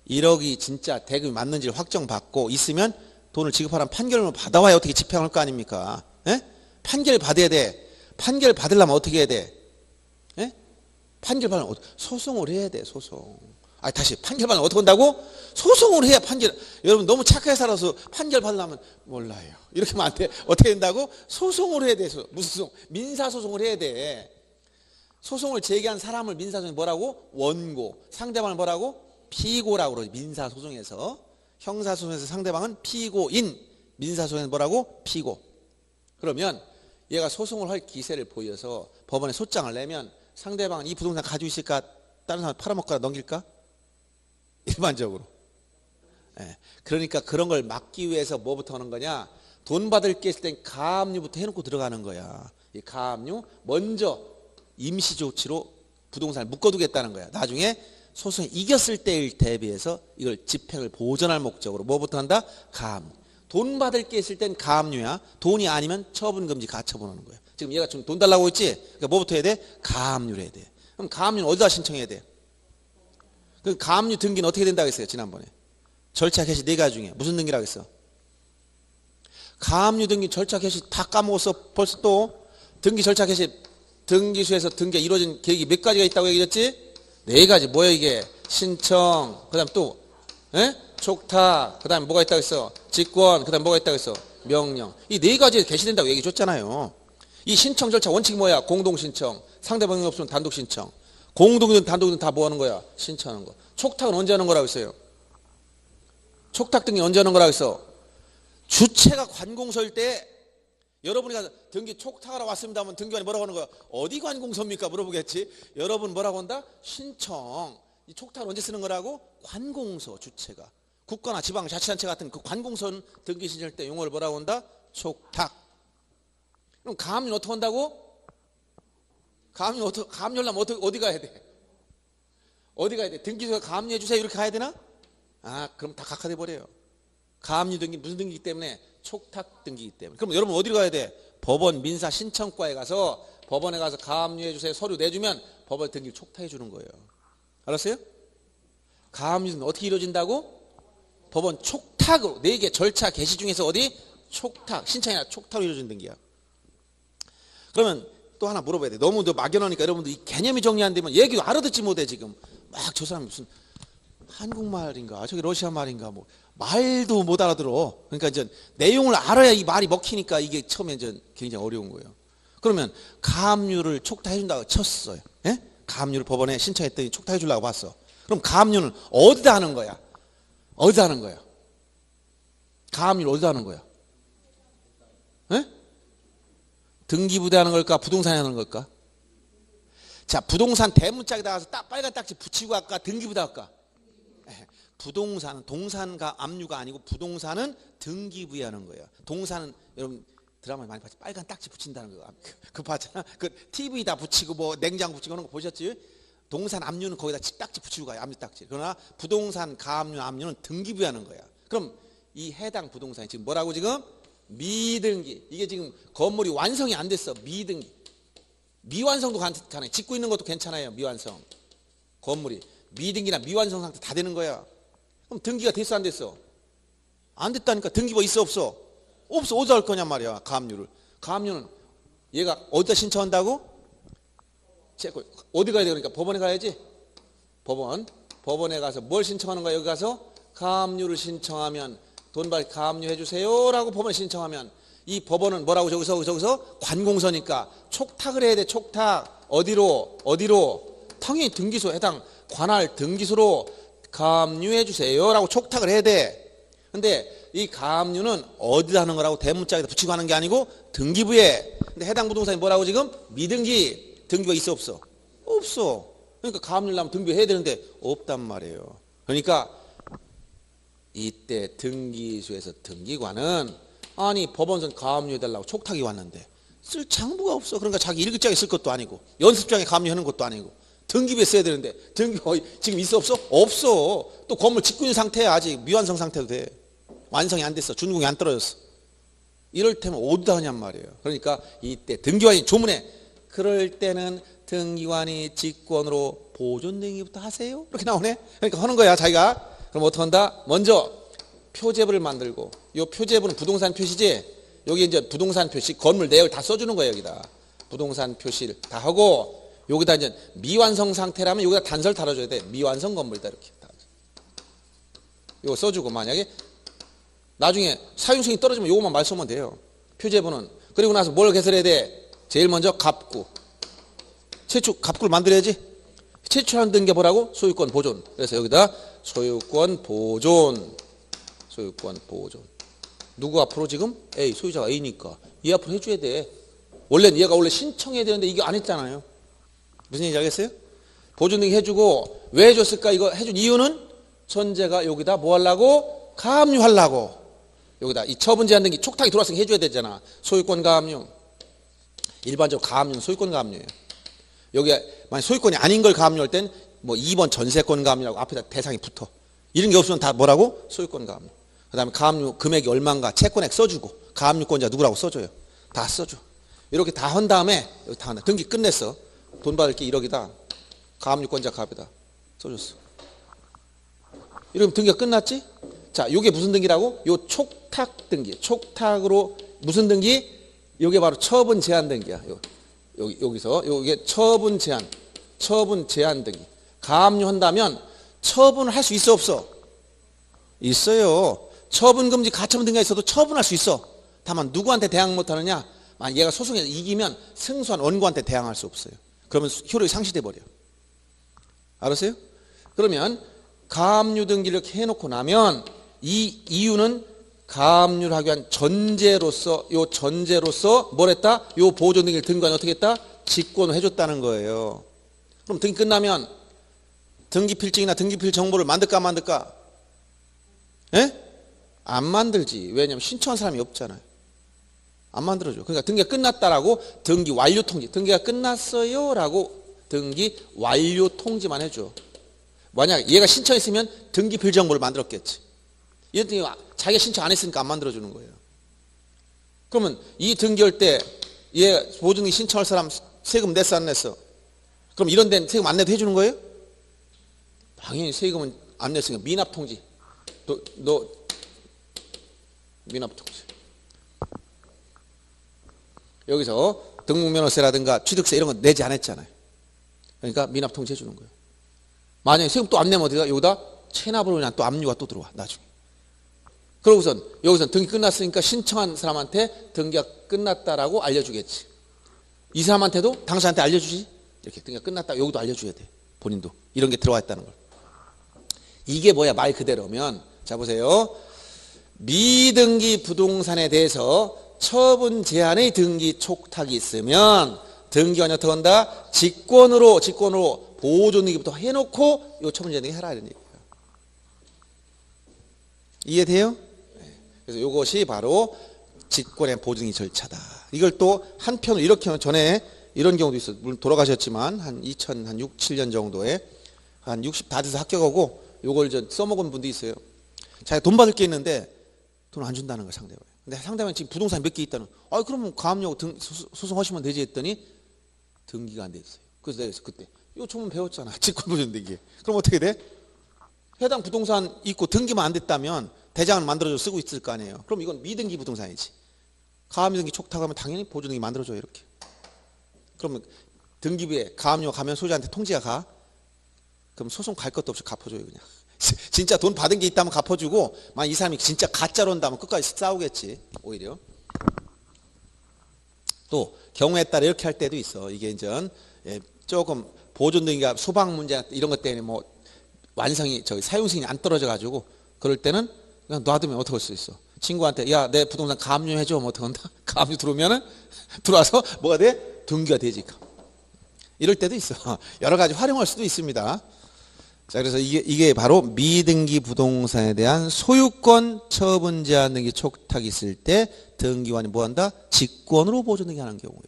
1억이 진짜 대금이 맞는지를 확정받고 있으면 돈을 지급하라는 판결을 받아와야 어떻게 집행할 거 아닙니까? 예? 판결 받아야 돼. 판결 받으려면 어떻게 해야 돼? 예? 판결 받으려면 소송을 해야 돼. 소송. 아니 다시 판결 받으려면 어떻게 한다고? 소송을 해야 판결. 여러분 너무 착하게 살아서 판결 받으려면 몰라요. 이렇게 하면 안 돼. 어떻게 된다고? 소송을 해야 돼. 무슨 소송? 민사소송을 해야 돼. 소송을 제기한 사람을 민사소송에 뭐라고? 원고. 상대방을 뭐라고? 피고라고 그러지. 민사소송에서. 형사소송에서 상대방은 피고인. 민사소송에서 뭐라고? 피고. 그러면 얘가 소송을 할 기세를 보여서 법원에 소장을 내면 상대방은 이 부동산 가지고 있을까? 다른 사람 팔아먹거나 넘길까? 일반적으로. 예. 그러니까 그런 걸 막기 위해서 뭐부터 하는 거냐? 돈 받을 게 있을 땐 가압류부터 해놓고 들어가는 거야. 이 가압류 먼저 임시조치로 부동산을 묶어두겠다는 거야. 나중에 소송에 이겼을 때를 대비해서 이걸 집행을 보전할 목적으로 뭐부터 한다? 가압류. 돈 받을 게 있을 땐 가압류야. 돈이 아니면 처분금지 가처분하는 거야. 지금 얘가 좀 돈 달라고 했지? 그러니까 뭐부터 해야 돼? 가압류를 해야 돼. 그럼 가압류는 어디다 신청해야 돼? 그 가압류 등기는 어떻게 된다고 했어요? 지난번에. 절차 개시 4가지 중에 무슨 등기라고 했어? 가압류 등기 절차 개시 다 까먹었어. 벌써 또 등기 절차 개시 등기소에서 등기가 이루어진 계획이 몇 가지가 있다고 얘기했지? 4가지. 뭐야 이게? 신청, 그 다음 또 촉탁, 그 다음에 뭐가 있다고 했어? 직권, 그 다음에 뭐가 있다고 했어? 명령. 이 4가지에 개시된다고 얘기 줬잖아요. 이 신청 절차 원칙이 뭐야? 공동신청. 상대방이 없으면 단독신청. 공동이든 단독이든 다 뭐 하는 거야? 신청하는 거. 촉탁은 언제 하는 거라고 했어요? 촉탁 등기 언제 하는 거라고 했어? 주체가 관공서일 때 여러분이 가서 등기 촉탁하러 왔습니다 하면 등기관이 뭐라고 하는 거야? 어디 관공서입니까? 물어보겠지. 여러분 뭐라고 한다? 신청. 이 촉탁을 언제 쓰는 거라고? 관공서 주체가. 국가나 지방자치단체 같은 그 관공서는 등기 신청할 때 용어를 뭐라고 한다? 촉탁. 그럼 가압류는 어떻게 한다고? 가압류하려면 어디 가야 돼? 어디 가야 돼? 등기소에 가압류해 주세요 이렇게 가야 되나? 아 그럼 다 각하돼 버려요. 가압류 등기 무슨 등기이기 때문에? 촉탁 등기이기 때문에. 그럼 여러분 어디로 가야 돼? 법원 민사 신청과에 가서 법원에 가서 가압류해 주세요 서류 내주면 법원 등기를 촉탁해 주는 거예요. 알았어요? 가압류는 어떻게 이루어진다고? 법원 촉탁으로 4개 절차 개시 중에서 어디? 촉탁. 신청이나 촉탁으로 이루어진 등기야. 그러면 또 하나 물어봐야 돼. 너무 막연하니까 여러분들 이 개념이 정리 안 되면 얘기도 알아듣지 못해 지금. 막 저 사람 무슨 한국말인가 저기 러시아 말인가 뭐 말도 못 알아들어. 그러니까 이제 내용을 알아야 이 말이 먹히니까 이게 처음에 이제 굉장히 어려운 거예요. 그러면 가압류를 촉탁해 준다고 쳤어요. 예? 가압류를 법원에 신청했더니 촉탁해 주려고 봤어. 그럼 가압류는 어디다 하는 거야? 어디다 하는 거야? 가압류를 어디다 하는 거야? 예? 등기부대 하는 걸까? 부동산에 하는 걸까? 자, 부동산 대문짝에다 가서 딱 빨간 딱지 붙이고 할까? 등기부대 할까? 부동산은 동산과 압류가 아니고 부동산은 등기부에 하는 거예요. 동산은 여러분 드라마 많이 봤지? 빨간 딱지 붙인다는 거. 그거 봤잖아. 그 TV다 붙이고 뭐 냉장고 붙이고 그런 거 보셨지? 동산 압류는 거기다 딱지 붙이고 가요. 압류 딱지. 그러나 부동산 가압류 압류는 등기부에 하는 거야. 그럼 이 해당 부동산이 지금 뭐라고 지금? 미등기. 이게 지금 건물이 완성이 안 됐어. 미등기. 미완성도 가능해. 짓고 있는 것도 괜찮아요. 미완성. 건물이 미등기나 미완성 상태 다 되는 거야. 그럼 등기가 됐어 안 됐어? 안 됐다니까. 등기부 있어 없어? 없어. 어디다 할 거냔 말이야. 가압류를. 가압류는 얘가 어디다 신청한다고? 어디 가야 돼? 그러니까 법원에 가야지. 법원에 가서 뭘 신청하는 거야? 여기 가서 가압류를 신청하면 돈 받을 가압류 해주세요 라고 법원에 신청하면 이 법원은 뭐라고 저기서 관공서니까 촉탁을 해야 돼. 촉탁. 어디로? 당연히 등기소 해당 관할 등기소로 가압류해 주세요 라고 촉탁을 해야 돼. 근데 이 가압류는 어디다 하는 거라고? 대문짝에다 붙이고 하는 게 아니고 등기부에. 근데 해당 부동산이 뭐라고 지금? 미등기. 등기부가 있어 없어? 없어. 그러니까 가압류를 하면 등기부 해야 되는데 없단 말이에요. 그러니까 이때 등기소에서 등기관은 아니 법원선 가압류 해달라고 촉탁이 왔는데 쓸 장부가 없어. 그러니까 자기 일기장에 쓸 것도 아니고 연습장에 가압류 하는 것도 아니고 등기부에 써야 되는데 등기부 지금 있어 없어? 없어. 또 건물 짓고 있는 상태야. 아직 미완성 상태도 돼. 완성이 안 됐어. 준공이 안 떨어졌어. 이럴 때면 어디다 하냔 말이에요. 그러니까 이때 등기관이 조문에 그럴 때는 등기관이 직권으로 보존등기부터 하세요 이렇게 나오네. 그러니까 하는 거야 자기가. 그럼 어떻게 한다? 먼저 표제부를 만들고, 이 표제부는 부동산 표시지. 여기 이제 부동산 표시 건물 내역을 다 써주는 거예요. 여기다 부동산 표시를 다 하고, 여기다 이제 미완성 상태라면 여기다 단서를 달아줘야 돼. 미완성 건물이다 이렇게. 이거 써주고, 만약에 나중에 사용성이 떨어지면 이것만 말 쏘면 돼요. 표제부는. 그리고 나서 뭘 개설해야 돼? 제일 먼저 갑구. 갑구를 만들어야지. 최초한 등기 뭐라고? 소유권 보존. 그래서 여기다 소유권 보존. 누구 앞으로 지금? A, 소유자가 A니까 얘 앞으로 해줘야 돼. 원래는 얘가 신청해야 되는데 이게 안 했잖아요. 무슨 얘기인지 알겠어요? 보존 등기 해주고, 왜 해줬을까? 이거 해준 이유는 전제가 여기다 뭐 하려고? 가압류하려고. 여기다 이 처분 제한 등기 촉탁이 들어왔으니까 해줘야 되잖아. 소유권 가압류. 일반적으로 가압류는 소유권 가압류예요. 여기에 만약 소유권이 아닌 걸 가압류할 땐 뭐 2번 전세권 가압류라고 앞에다 대상이 붙어. 이런 게 없으면 다 뭐라고? 소유권 가압류. 그 다음에 가압류 금액이 얼마인가 채권액 써주고, 가압류권자 누구라고 써줘요. 다 써줘. 이렇게 다 한 다음에 여기 다 한다. 등기 끝냈어. 돈 받을 게 1억이다. 가압류권자 갑이다. 써줬어. 이러면 등기가 끝났지? 자, 요게 무슨 등기라고? 요 촉탁 등기. 촉탁으로 무슨 등기? 요게 바로 처분 제한 등기야. 여기서 요게 처분 제한 등기. 가압류 한다면 처분을 할 수 있어 없어? 있어요. 처분 금지 가처분 등기가 있어도 처분할 수 있어. 다만 누구한테 대항 못 하느냐? 얘가 소송에서 이기면 승소한 원고한테 대항할 수 없어요. 그러면 효력이 상실돼 버려. 알았어요? 그러면 가압류 등기를 이렇게 해놓고 나면 이 이유는 가압류를 하기 위한 전제로서 뭘 했다? 요 보존 등기를 등기관이 어떻게 했다? 직권을 해줬다는 거예요. 그럼 등기 끝나면 등기필증이나 등기필 정보를 만들까 안 만들까? 예? 안 만들지. 왜냐면 신청한 사람이 없잖아요. 안 만들어줘. 그러니까 등기가 끝났다라고 등기 완료 통지. 등기가 끝났어요 라고 등기 완료 통지만 해줘. 만약 얘가 신청했으면 등기필 정보를 만들었겠지. 얘 자기가 신청 안 했으니까 안 만들어주는 거예요. 그러면 이 등기할 때 얘 보증기 신청할 사람 세금 냈어 안 냈어? 그럼 이런 데는 세금 안 내도 해주는 거예요? 당연히 세금은 안 냈으니까 미납통지. 너 미납통지. 여기서 등록면허세라든가 취득세 이런 거 내지 않았잖아요. 그러니까 미납통지 해주는 거예요. 만약에 세금 또 안 내면 어디다? 여기다 체납으로 그냥 또 압류가 또 들어와 나중에. 그러고선 여기서 등기 끝났으니까 신청한 사람한테 등기가 끝났다라고 알려주겠지. 이 사람한테도 당신한테 알려주지. 이렇게 등기가 끝났다 여기도 알려줘야 돼. 본인도 이런 게 들어와 있다는 걸. 이게 뭐야? 말 그대로면 자 보세요. 미등기 부동산에 대해서 처분 제한의 등기 촉탁이 있으면 등기관이 어떻게 한다? 직권으로 보존 등기부터 해놓고 요 처분 제한 등기 해라 이런 얘기예요. 이해돼요? 그래서 이것이 바로 직권의 보증이 절차다. 이걸 또 한편으로 이렇게 전에 이런 경우도 있어요. 물론 돌아가셨지만 한 2006, 7년 정도에 한 60 다 돼서 합격하고 요걸 써먹은 분도 있어요. 자기가 돈 받을 게 있는데 돈 안 준다는 거야, 상대방이. 근데 상대방이 지금 부동산이 몇 개 있다는, 그러면 가압류 소송하시면 되지 했더니 등기가 안 돼 있어요. 그래서 내가 그때 이거 전문 배웠잖아. 직권보존등기. 그럼 어떻게 돼? 해당 부동산 있고 등기만 안 됐다면 대장을 만들어줘 쓰고 있을 거 아니에요. 그럼 이건 미등기 부동산이지. 가압류 등기 촉탁하면 당연히 보존등기 만들어줘요, 이렇게. 그러면 등기부에 가압류 가면 소유자한테 통지가 가. 그럼 소송 갈 것도 없이 갚아줘요, 그냥. 진짜 돈 받은 게 있다면 갚아주고, 만약 이 사람이 진짜 가짜로 온다면 끝까지 싸우겠지, 오히려. 또 경우에 따라 이렇게 할 때도 있어. 이게 이제 조금 보존등기가 소방 문제 이런 것 때문에 뭐 완성이 사용 승인이 안 떨어져 가지고 그럴 때는 그냥 놔두면 어떻게 할 수 있어? 친구한테 야, 내 부동산 가압류 해줘. 뭐 어떻게 한다? 가압류 들어오면은 들어와서 뭐가 돼? 등기가 되지. 이럴 때도 있어. 여러 가지 활용할 수도 있습니다. 자, 그래서 이게 바로 미등기 부동산에 대한 소유권 처분 제한 등기 촉탁이 있을 때 등기관이 뭐한다? 직권으로 보존등기 하는 경우예요.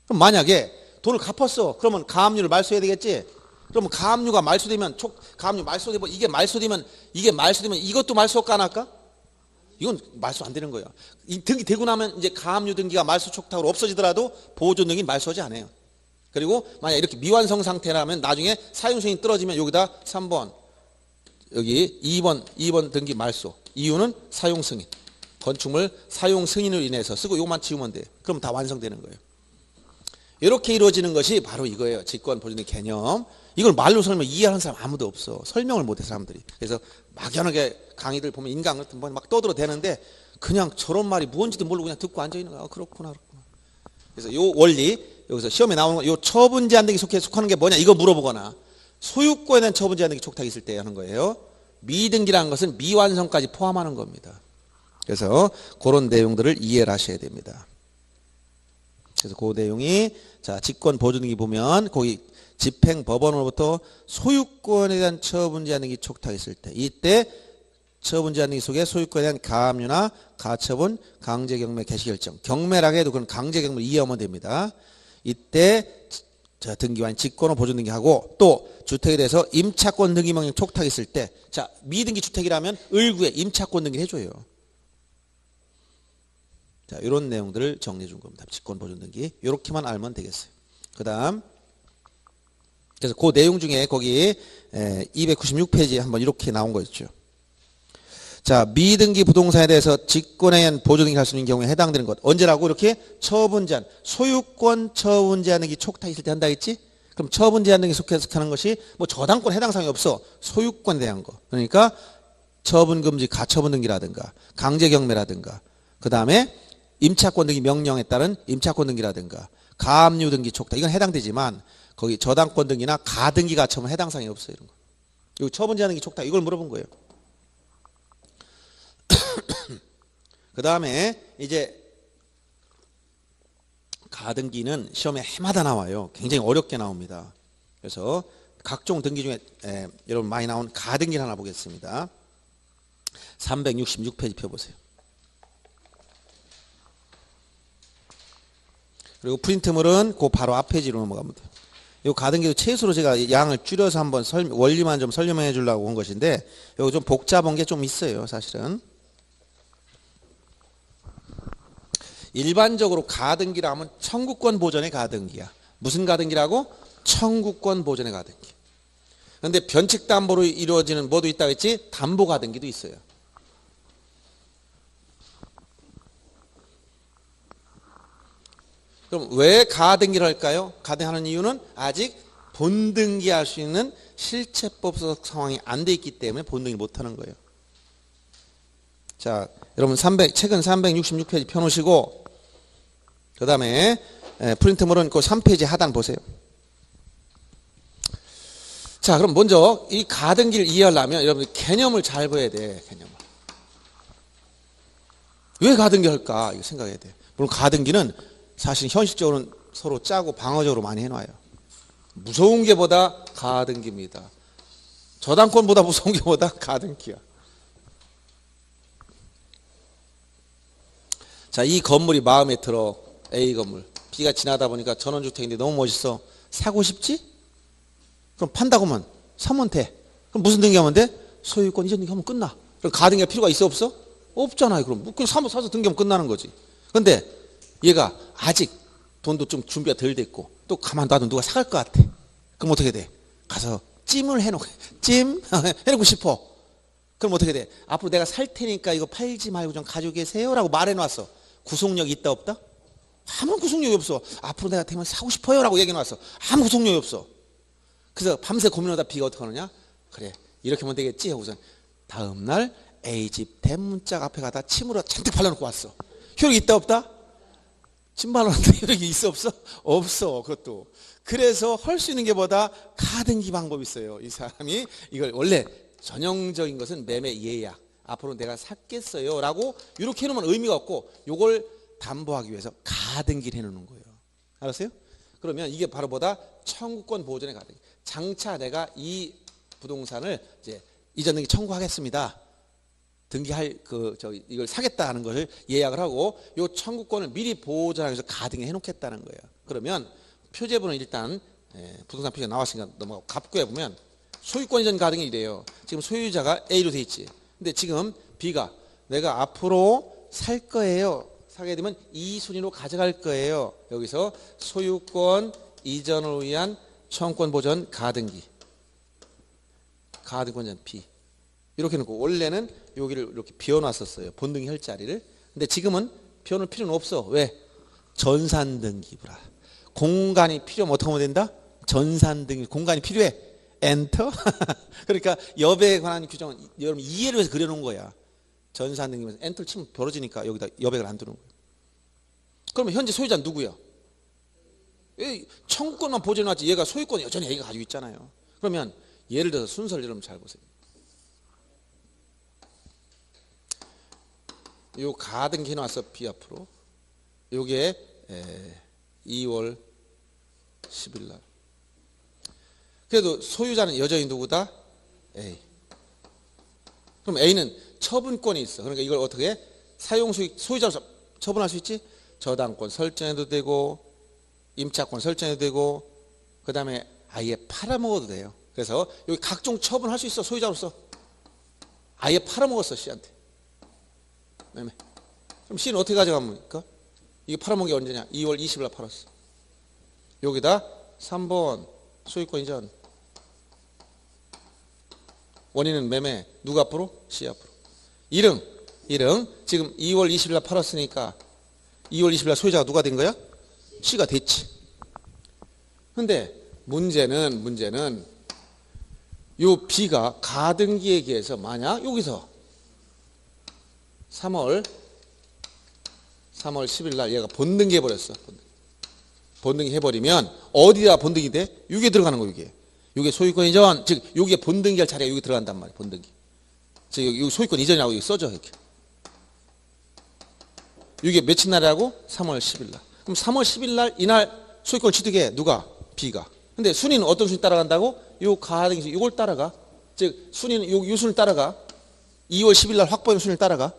그럼 만약에 돈을 갚았어. 그러면 가압류를 말소해야 되겠지? 그러면 가압류가 말소되면 가압류 말소되고 이게 말소되면 이것도 말소가 안 할까? 이건 말소 안 되는 거예요. 이 등기 되고 나면 이제 가압류 등기가 말소 촉탁으로 없어지더라도 보존등기 말소하지 않아요. 그리고 만약 이렇게 미완성 상태라면 나중에 사용 승인이 떨어지면 여기다 3번 여기 2번 등기 말소. 이유는 사용 승인. 건축물 사용 승인으로 인해서 쓰고 이것만 지우면 돼. 그럼 다 완성되는 거예요. 이렇게 이루어지는 것이 바로 이거예요. 직권 보존등기 개념. 이걸 말로 설명 이해하는 사람 아무도 없어. 설명을 못해 사람들이. 그래서 막연하게 강의들 보면 인강 같은 거 막 떠들어대는데 그냥 저런 말이 뭔지도 모르고 그냥 듣고 앉아 있는 거야. 그렇구나. 그래서 요 원리 여기서 시험에 나오는 요 처분 제한 등기 속하는 게 뭐냐 이거 물어보거나 소유권에 대한 처분 제한 등기 촉탁이 있을 때 하는 거예요. 미등기라는 것은 미완성까지 포함하는 겁니다. 그래서 그런 내용들을 이해를 하셔야 됩니다. 그래서 그 내용이 자 직권 보존등기 보면 거기 집행법원으로부터 소유권에 대한 처분 제한 등기 촉탁이 있을 때 이때 처분 제한 등기 속에 소유권에 대한 가압류나 가처분, 강제경매, 개시결정 경매라고 해도 그건 강제경매 이해하면 됩니다. 이때 자 등기관이 직권으로 보존등기하고 또 주택에 대해서 임차권 등기 명령 촉탁이 있을 때 자 미등기 주택이라면 을구에 임차권 등기를 해줘요. 자 이런 내용들을 정리해 준 겁니다. 직권 보존등기 이렇게만 알면 되겠어요. 그 다음 그래서 그 내용 중에 거기 296페이지에 한번 이렇게 나온 거 있죠. 자 미등기 부동산에 대해서 직권에 의한 보존등기 할 수 있는 경우에 해당되는 것 언제라고 이렇게 처분 제한 소유권 처분 제한 등기 촉탁 있을 때 한다 했지. 그럼 처분 제한 등기 속해서 하는 것이 뭐 저당권 해당 사항이 없어. 소유권에 대한 거. 그러니까 처분 금지 가처분 등기라든가 강제 경매라든가 그 다음에 임차권 등기 명령에 따른 임차권 등기라든가 가압류 등기 촉탁 이건 해당되지만 거기 저당권 등기나 가등기 가처분 해당 사항이 없어요. 이런 거. 이 처분 제한 등기 촉탁 이걸 물어본 거예요. 그 다음에 이제 가등기는 시험에 해마다 나와요. 굉장히 어렵게 나옵니다. 그래서 각종 등기 중에 여러분 많이 나온 가등기를 하나 보겠습니다. 366페이지 펴보세요. 그리고 프린트물은 그 바로 앞 페이지로 넘어가면 돼요. 이 가등기도 최소로 제가 양을 줄여서 한번 원리만 좀 설명해 주려고 온 것인데 여기 좀 복잡한 게 좀 있어요. 사실은. 일반적으로 가등기라 하면 청구권 보전의 가등기야. 무슨 가등기라고? 청구권 보전의 가등기. 그런데 변칙담보로 이루어지는 뭐도 있다고 했지? 담보가등기도 있어요. 그럼 왜 가등기를 할까요? 가등기하는 이유는 아직 본등기할 수 있는 실체법적 상황이 안 돼 있기 때문에 본등기를 못하는 거예요. 자, 여러분 책은 366페이지 펴놓으시고 그 다음에 프린트물은 그 3페이지 하단 보세요. 자, 그럼 먼저 이 가등기를 이해하려면 여러분 개념을 잘 봐야 돼. 개념을. 왜 가등기 할까? 이거 생각해야 돼. 물론 가등기는 사실 현실적으로는 서로 짜고 방어적으로 많이 해놔요. 무서운 게 보다 가등기입니다. 저당권보다 무서운 게 보다 가등기야. 자, 이 건물이 마음에 들어. A 건물. B가 지나다 보니까 전원주택인데 너무 멋있어. 사고 싶지? 그럼 판다고 하면 사면 돼. 그럼 무슨 등기하면 돼? 소유권 이전 등기하면 끝나. 그럼 가등기할 필요가 있어 없어? 없잖아요. 그럼 그냥 사서 등기하면 끝나는 거지. 근데 얘가 아직 돈도 좀 준비가 덜 됐고 또 가만 놔두면 누가 사갈 것 같아. 그럼 어떻게 돼? 가서 찜을 해놓고 찜 해놓고 싶어. 그럼 어떻게 돼? 앞으로 내가 살 테니까 이거 팔지 말고 좀 가지고 계세요라고 말해놨어. 구속력이 있다 없다? 아무 구속력이 없어. 앞으로 내가 되면 사고 싶어요라고 얘기해놨어. 아무 구속력이 없어. 그래서 밤새 고민하다 B가 어떻게 하느냐? 그래 이렇게 하면 되겠지 하고서 다음날 A집 대문짝 앞에 가다 침으로 잔뜩 발라놓고 왔어. 효력이 있다 없다? 침 발라놓는데 효력이 있어 없어? 없어. 그것도. 그래서 할 수 있는 게 뭐다? 가등기 방법이 있어요. 이 사람이 이걸 원래 전형적인 것은 매매 예약. 앞으로 내가 샀겠어요 라고 이렇게 해놓으면 의미가 없고 요걸 담보하기 위해서 가등기를 해놓는 거예요. 알았어요? 그러면 이게 바로 뭐다? 청구권 보존의 가등기. 장차 내가 이 부동산을 이제 이전 등기 청구하겠습니다. 등기할 이걸 사겠다는 것을 예약을 하고 요 청구권을 미리 보존하기 위해서 가등기 해놓겠다는 거예요. 그러면 표제부는 일단 부동산 표제가 나왔으니까 넘어가고 갑구에 보면 소유권 이전 가등기 이래요. 지금 소유자가 A로 돼 있지. 근데 지금 B가 내가 앞으로 살 거예요. 사게 되면 이 순위로 가져갈 거예요. 여기서 소유권 이전을 위한 청구권 보존 가등기. 가등권 전 B. 이렇게 놓고 원래는 여기를 이렇게 비워놨었어요. 본등기 할 자리를. 근데 지금은 비워놓을 필요는 없어. 왜? 전산등기부라. 공간이 필요하면 어떻게 하면 된다? 전산등기 공간이 필요해. 엔터? 그러니까 여백에 관한 규정은 여러분 이해를 위해서 그려놓은 거야. 전산등기면서 엔터를 치면 벌어지니까 여기다 여백을 안 두는 거야. 그러면 현재 소유자는 누구야? 청구권만 보존해놨지 얘가 소유권 여전히 얘가 가지고 있잖아요. 그러면 예를 들어서 순서를 여러분 잘 보세요. 요 가등기 해놨어. B 앞으로. 요게 2월 10일 날. 그래도 소유자는 여전히 누구다? A. 그럼 A는 처분권이 있어. 그러니까 이걸 어떻게 해? 소유자로 처분할 수 있지? 저당권 설정해도 되고 임차권 설정해도 되고 그 다음에 아예 팔아먹어도 돼요. 그래서 여기 각종 처분할 수 있어. 소유자로서. 아예 팔아먹었어. C한테. 매매. 그럼 C는 어떻게 가져갑니까? 이게 팔아먹은 게 언제냐? 2월 20일 날 팔았어. 여기다 3번 소유권 이전. 원인은 매매. 누가 앞으로? C 앞으로. 1응. 지금 2월 20일 날 팔았으니까 2월 20일 날 소유자가 누가 된 거야? C가 됐지. 근데 문제는 요 B가 가등기에 의해서 만약 여기서 3월 10일 날 얘가 본등기 해버렸어. 본등기 해버리면 어디다 본등기 돼? 여기에 들어가는 거 이게 소유권 이전. 즉 여기에 본등기 할 자리가 여기 들어간단 말이야. 본등기. 즉 여기 소유권 이전이라고 여기 써져 이렇게. 이게 며칠 날이라고? 3월 10일 날. 그럼 3월 10일 날 이날 소유권 취득해. 누가? B가. 근데 순위는 어떤 순위 따라간다고? 요 가등기 이걸 따라가. 즉 순위는 요 순위를 따라가. 2월 10일 날 확보한 순위를 따라가.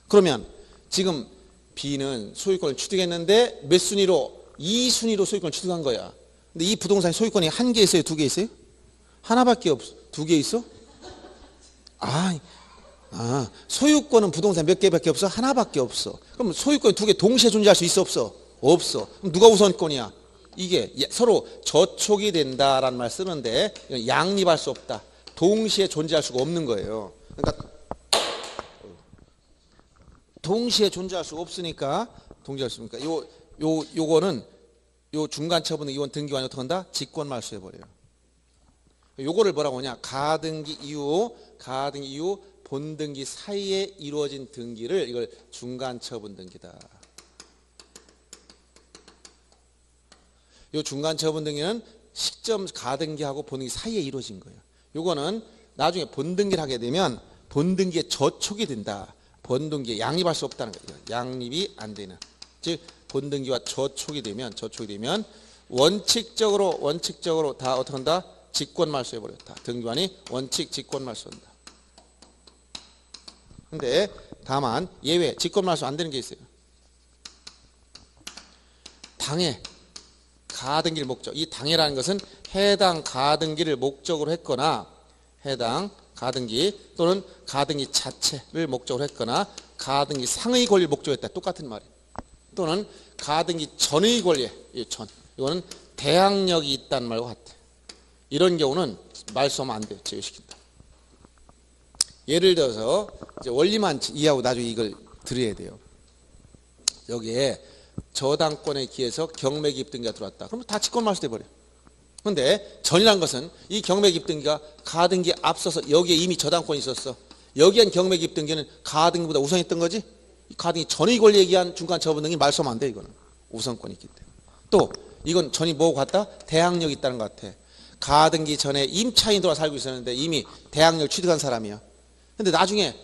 그러면 지금 B는 소유권을 취득했는데 몇 순위로? 2순위로 소유권을 취득한 거야. 근데 이 부동산의 소유권이 한 개 있어요? 두 개 있어요? 하나밖에 없어. 두 개 있어? 소유권은 부동산 몇 개밖에 없어? 하나밖에 없어. 그럼 소유권이 두 개 동시에 존재할 수 있어 없어? 없어. 그럼 누가 우선권이야? 이게 서로 저촉이 된다라는 말 쓰는데 양립할 수 없다. 동시에 존재할 수가 없는 거예요. 그러니까 동시에 존재할 수가 없으니까 요거는 요 중간 처분 이원 등기관이 어떻게 한다? 직권 말소해 버려요. 요거를 뭐라고 하냐? 가등기 이후 본등기 사이에 이루어진 등기를 이걸 중간 처분 등기다. 요 중간 처분 등기는 시점 가등기하고 본등기 사이에 이루어진 거예요. 요거는 나중에 본등기를 하게 되면 본등기에 저촉이 된다. 본등기에 양립할 수 없다는 거예요. 양립이 안 되는. 즉 본등기와 저촉이 되면 원칙적으로 다 어떻게 한다? 직권 말소해 버렸다. 등기관이 원칙 직권 말소한다. 근데 다만 예외 직권 말소 안 되는 게 있어요. 당해 가등기를 목적. 이 당해라는 것은 해당 가등기를 목적으로 했거나 해당 가등기 또는 가등기 자체를 목적으로 했거나 가등기 상의 권리를 목적으로 했다. 똑같은 말이에요. 또는 가등기 전의 권리, 이 전. 이거는 대항력이 있다는 말과 같아. 이런 경우는 말소하면 안 돼. 제외시킨다. 예를 들어서 이제 원리만 이해하고 나중에 이걸 들어야 돼요. 여기에 저당권에 기해서 경매기입등기가 들어왔다. 그러면 다 직권말소 돼버려. 그런데 전이란 것은 이 경매기입등기가 가등기에 앞서서 여기에 이미 저당권이 있었어. 여기엔 경매기입등기는 가등기보다 우선했던 거지. 이 가등기 전의 권리에 의한 중간처분 등이 말소하면 안 돼. 이거는 우선권이 있기 때문에. 또 이건 전이 뭐고 같다? 대항력이 있다는 것 같아. 가등기 전에 임차인이 들어와 살고 있었는데 이미 대항력을 취득한 사람이야. 근데 나중에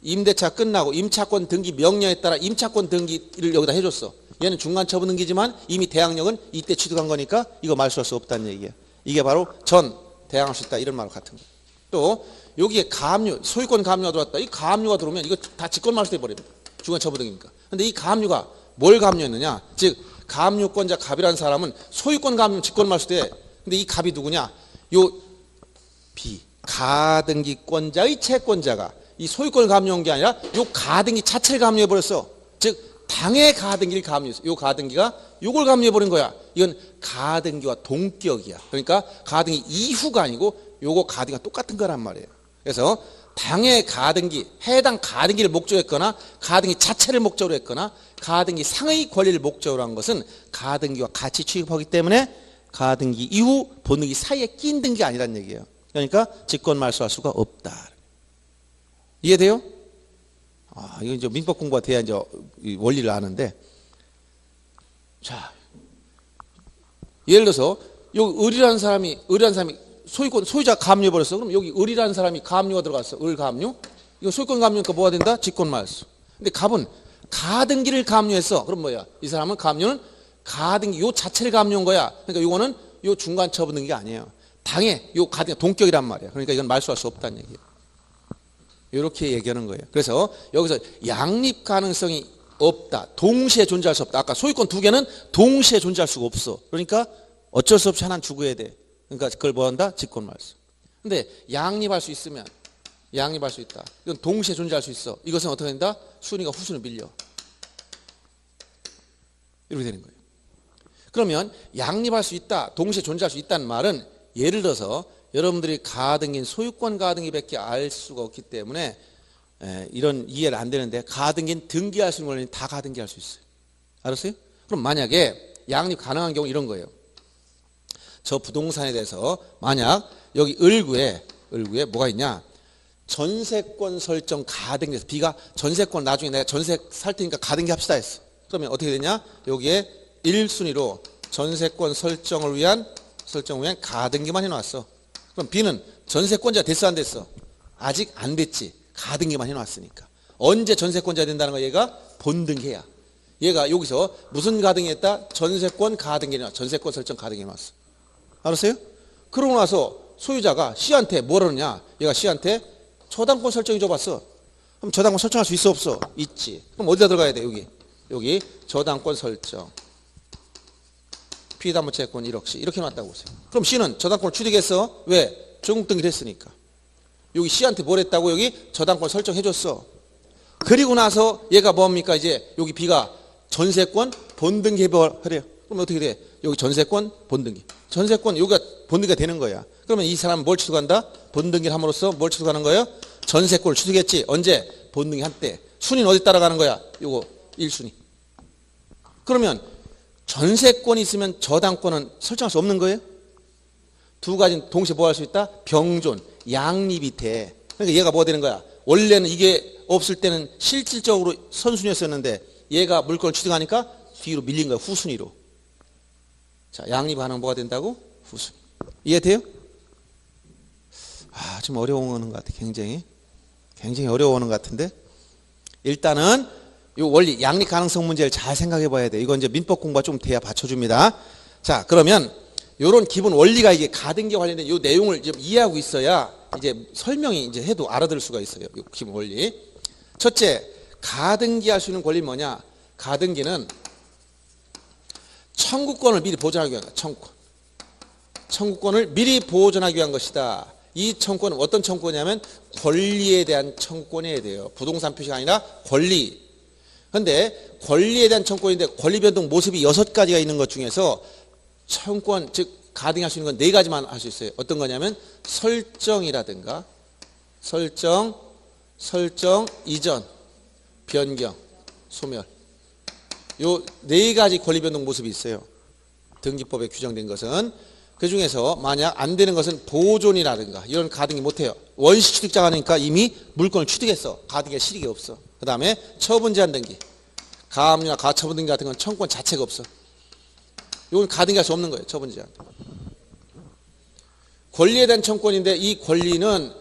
임대차 끝나고 임차권 등기 명령에 따라 임차권 등기를 여기다 해줬어. 얘는 중간처분 등기지만 이미 대항력은 이때 취득한 거니까 이거 말소할 수 없다는 얘기야. 이게 바로 전 대항할 수 있다 이런 말과 같은 거야. 또 여기에 가압류, 소유권 가압류가 들어왔다. 이 가압류가 들어오면 이거 다 직권 말소돼 버립니다. 중간처분 등기니까. 근데 이 가압류가 뭘 가압류했느냐? 즉 가압류권자 갑이라는 사람은 소유권 가압류 직권 말소돼. 근데 이 갑이 누구냐? 요 B 가등기권자의 채권자가 이 소유권을 가압류한 게 아니라 요 가등기 자체를 가압류해 버렸어. 즉 당의 가등기를 가압류했어. 요 가등기가 요걸 가압류해 버린 거야. 이건 가등기와 동격이야. 그러니까 가등기 이후가 아니고 요거 가등기가 똑같은 거란 말이에요. 그래서 당의 가등기, 해당 가등기를 목적으로 했거나 가등기 자체를 목적으로 했거나 가등기 상의 권리를 목적으로 한 것은 가등기와 같이 취급하기 때문에 가등기 이후 본등기 사이에 낀 등기 아니란 얘기예요. 그러니까 직권 말소할 수가 없다. 이해돼요? 이거 이제 민법 공부가 돼야 이제 원리를 아는데. 자, 예를 들어서 여기 을이라는 사람이 소유자가 가압류해 버렸어. 그럼 여기 을이라는 사람이 가압류가 들어갔어. 을 가압류. 이거 소유권 가압류니까 뭐가 된다? 직권 말소. 근데 갑은 가등기를 가압류했어. 그럼 뭐야? 이 사람은 가압류는 가등기 요 자체를 가압류한 거야. 그러니까 요거는 요 중간 처분 등기 아니에요. 당해 요 가등기 동격이란 말이야. 그러니까 이건 말소할 수 없다는 얘기예요. 이렇게 얘기하는 거예요. 그래서 여기서 양립 가능성이 없다. 동시에 존재할 수 없다. 아까 소유권 두 개는 동시에 존재할 수가 없어. 그러니까 어쩔 수 없이 하나는 죽어야 돼. 그러니까 그걸 뭐 한다? 직권 말소. 근데 양립할 수 있으면 양립할 수 있다. 이건 동시에 존재할 수 있어. 이것은 어떻게 된다? 순위가 후순위 밀려. 이렇게 되는 거예요. 그러면 양립할 수 있다. 동시에 존재할 수 있다는 말은 예를 들어서 여러분들이 가등기인 소유권 가등기밖에 알 수가 없기 때문에 이런 이해를 안 되는데 가등기인 등기할 수 있는 권리는 다 가등기할 수 있어요. 알았어요? 그럼 만약에 양립 가능한 경우 이런 거예요. 저 부동산에 대해서 만약 여기 을구에 뭐가 있냐? 전세권 설정 가등기에서 B가 전세권 나중에 내가 전세 살 테니까 가등기 합시다 했어. 그러면 어떻게 되냐? 여기에 1순위로 전세권 설정을 위한 가등기만 해놨어. 그럼 B는 전세권자 됐어 안 됐어? 아직 안 됐지. 가등기만 해놨으니까. 언제 전세권자 된다는 거 얘가 본등기야. 얘가 여기서 무슨 가등기 했다? 전세권 가등기 해놨어. 전세권 설정 가등기 해놨어. 알았어요? 그러고 나서 소유자가 C한테 뭐라 그러냐? 얘가 C한테 저당권 설정해 줘봤어. 그럼 저당권 설정할 수 있어 없어? 있지. 그럼 어디다 들어가야 돼? 여기 저당권 설정. 피담보채권 1억씩 이렇게 놨다고 보세요. 그럼 C는 저당권을 취득했어. 왜? 전국등기를 했으니까. 여기 C한테 뭘 했다고? 여기 저당권 설정해줬어. 그리고 나서 얘가 뭡니까? 이제 여기 B가 전세권 본등기 해버려. 그럼 어떻게 돼? 여기 전세권 본등기. 전세권 여기가 본등기가 되는 거야. 그러면 이 사람은 뭘 취득한다? 본등기를 함으로써 뭘 취득하는 거예요? 전세권을 취득했지. 언제? 본등기 한때. 순위는 어디 따라가는 거야? 요거 1순위. 그러면 전세권이 있으면 저당권은 설정할 수 없는 거예요? 두 가지는 동시에 뭐 할 수 있다? 병존, 양립이 돼. 그러니까 얘가 뭐가 되는 거야? 원래는 이게 없을 때는 실질적으로 선순위였었는데 얘가 물건을 취득하니까 뒤로 밀린 거야. 후순위로. 자, 양립하는 뭐가 된다고? 후순위. 이해돼요? 좀 어려운 것 같아. 굉장히 어려워하는 것 같은데 일단은 이 원리 양립 가능성 문제를 잘 생각해 봐야 돼. 이건 이제 민법 공부가 좀 돼야 받쳐줍니다. 자, 그러면 이런 기본 원리가 이게 가등기 관련된 이 내용을 좀 이해하고 있어야 이제 설명이 이제 해도 알아들을 수가 있어요. 이 기본 원리. 첫째, 가등기 할 수 있는 권리는 뭐냐? 가등기는 청구권을 미리 보존하기 위한 거야. 청구권을 미리 보존하기 위한 것이다. 이 청구권은 어떤 청구권이냐면 권리에 대한 청구권이어야 돼요. 부동산 표시가 아니라 권리. 그런데 권리에 대한 청구권인데 권리 변동 모습이 6가지가 있는 것 중에서 청구권, 즉 가등할 수 있는 건 4가지만 할 수 있어요. 어떤 거냐면 설정이라든가 설정, 이전, 변경, 소멸. 요 4가지 권리 변동 모습이 있어요. 등기법에 규정된 것은. 그 중에서 만약 안 되는 것은 보존이라든가 이런 가등기 못해요. 원시 취득자가 하니까 이미 물건을 취득했어. 가등기가 실익이 없어. 그 다음에 처분 제한 등기, 가압류나 가처분 등기 같은 건 청구권 자체가 없어. 이건 가등기할 수 없는 거예요. 처분 제한. 권리에 대한 청구권인데 이 권리는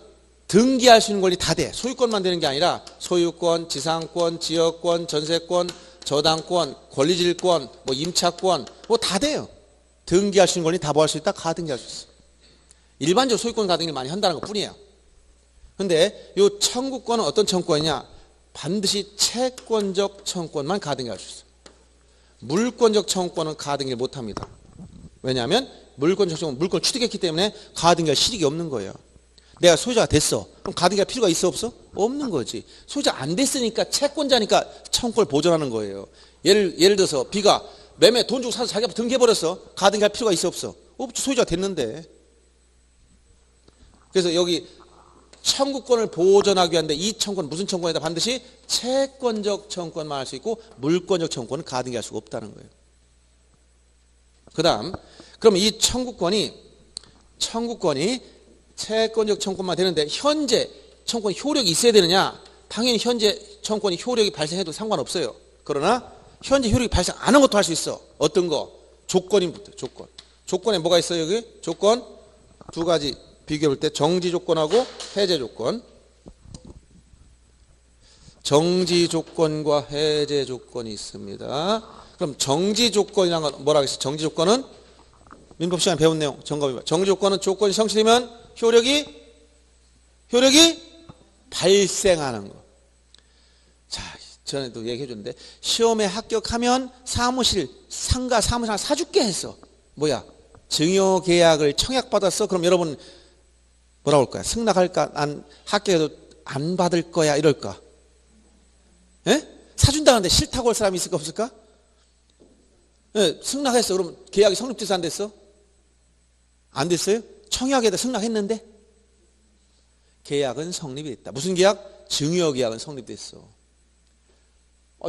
등기할 수 있는 권리 다 돼. 소유권만 되는 게 아니라 소유권, 지상권, 지역권, 전세권, 저당권, 권리질권, 뭐 임차권 뭐 다 돼요. 등기할 수 있는 권리 다 보할 수 있다. 가등기할 수 있어. 일반적으로 소유권 가등기를 많이 한다는 것 뿐이에요. 그런데 이 청구권은 어떤 청구권이냐? 반드시 채권적 청구권만 가등기할 수 있어요. 물권적 청구권은 가등기를 못합니다. 왜냐하면 물권적 청구권은 물권을 취득했기 때문에 가등기할 실익이 없는 거예요. 내가 소유자가 됐어. 그럼 가등기할 필요가 있어 없어? 없는 거지. 소유자 안 됐으니까 채권자니까 청구권을 보존하는 거예요. 예를 들어서 B가 매매 돈 주고 사서 자기가 등기해버렸어. 가등기할 필요가 있어 없어? 없지. 소유자가 됐는데. 그래서 여기 청구권을 보존하기 위한데 이 청구권은 무슨 청구권이다? 반드시 채권적 청구권만 할 수 있고 물권적 청구권은 가등기할 수가 없다는 거예요. 그 다음 그럼 이 청구권이 채권적 청구권만 되는데 현재 청구권 효력이 있어야 되느냐? 당연히 현재 청구권이 효력이 발생해도 상관없어요. 그러나 현재 효력이 발생 안 한 것도 할 수 있어. 어떤 거? 조건인부터. 조건. 조건에 뭐가 있어요? 여기 조건 2가지 비교해 볼 때 정지 조건하고 해제 조건. 정지 조건과 해제 조건이 있습니다. 그럼 정지 조건이라는 건 뭐라고 했어요? 정지 조건은 민법 시간에 배운 내용 점검해봐. 정지 조건은 조건이 성취되면 효력이 발생하는 거. 자, 전에도 얘기해 줬는데 시험에 합격하면 상가 사무실 하나 사줄게 했어. 뭐야? 증여계약을 청약받았어. 그럼 여러분 뭐라고 할 거야? 승낙할까? 합격해도 안 받을 거야? 이럴까? 예? 사준다는데 싫다고 할 사람이 있을까 없을까? 예, 승낙했어. 그럼 계약이 성립돼서 안 됐어? 안 됐어요? 청약에다 승낙했는데 계약은 성립이 됐다. 무슨 계약? 증여계약은 성립됐어.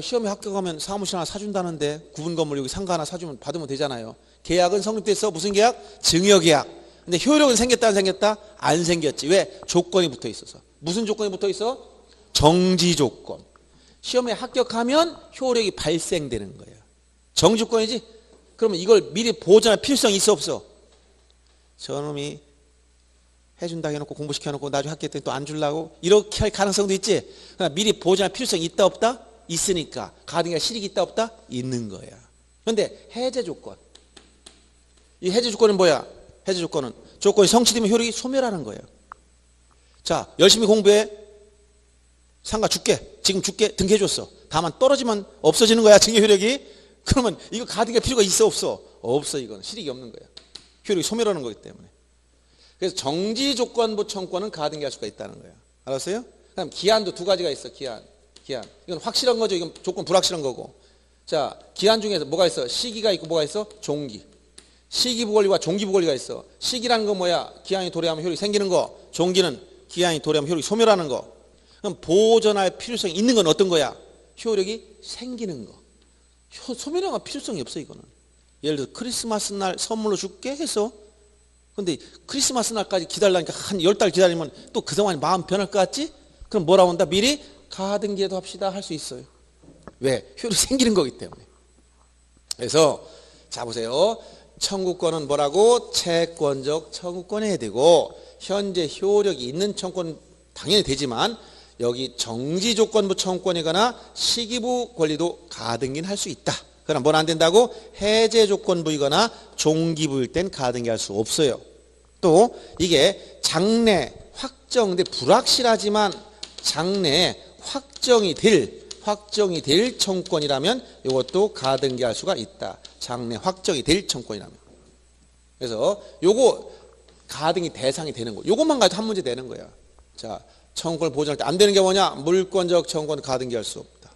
시험에 합격하면 사무실 하나 사준다는데 구분 건물 여기 상가 하나 사주면 받으면 되잖아요. 계약은 성립됐어. 무슨 계약? 증여계약. 근데 효력은 생겼다 안 생겼다? 안 생겼지. 왜? 조건이 붙어 있어서. 무슨 조건이 붙어 있어? 정지 조건. 시험에 합격하면 효력이 발생되는 거예요. 정지 조건이지? 그러면 이걸 미리 보존할 필요성이 있어 없어? 저놈이 해준다 해놓고 공부시켜놓고 나중에 합격했더니 또 안 주려고 이렇게 할 가능성도 있지. 그러나 미리 보존할 필요성이 있다 없다? 있으니까. 가등기가 실익이 있다 없다? 있는 거야. 그런데 해제 조건. 이 해제 조건은 뭐야? 해제 조건은 조건이 성취되면 효력이 소멸하는 거예요. 자, 열심히 공부해. 상가 줄게. 지금 줄게. 등기해줬어. 다만 떨어지면 없어지는 거야. 증여 효력이. 그러면 이거 가등기할 필요가 있어 없어? 없어. 이건 실익이 없는 거야. 효력이 소멸하는 거기 때문에. 그래서 정지 조건부 청구권은 가등기할 수가 있다는 거야. 알았어요? 그다음 기한도 2가지가 있어. 기한. 이건 확실한 거죠. 이건 조건 불확실한 거고. 자, 기한 중에서 뭐가 있어? 시기가 있고 뭐가 있어? 종기. 시기부 권리와 종기부 권리가 있어. 시기라는 건 뭐야? 기한이 도래하면 효력이 생기는 거. 종기는 기한이 도래하면 효력이 소멸하는 거. 그럼 보존할 필요성이 있는 건 어떤 거야? 효력이 생기는 거. 소멸할 필요성이 없어 이거는. 예를 들어 크리스마스 날 선물로 줄게 해서 근데 크리스마스 날까지 기다리려니까 한 10달 기다리면 또 그동안 마음 변할 것 같지? 그럼 뭐라고 한다? 미리 가등기에도 합시다 할 수 있어요. 왜? 효력이 생기는 거기 때문에. 그래서 자 보세요. 청구권은 뭐라고? 채권적 청구권해야 되고 현재 효력이 있는 청구권 당연히 되지만 여기 정지조건부 청구권이거나 시기부 권리도 가등기는 할 수 있다. 그러나 뭘 안 된다고? 해제조건부이거나 종기부일 땐 가등기할 수 없어요. 또 이게 장래 확정, 근데 불확실하지만 장래에 확정이 될 청구권이라면 이것도 가등기할 수가 있다. 장래 확정이 될 청구권이라면. 그래서 요거 가등기 대상이 되는 거. 요것만 가지고 한 문제 되는 거야. 자, 청구권을 보존할 때 안 되는 게 뭐냐? 물권적 청구권 가등기할 수 없다.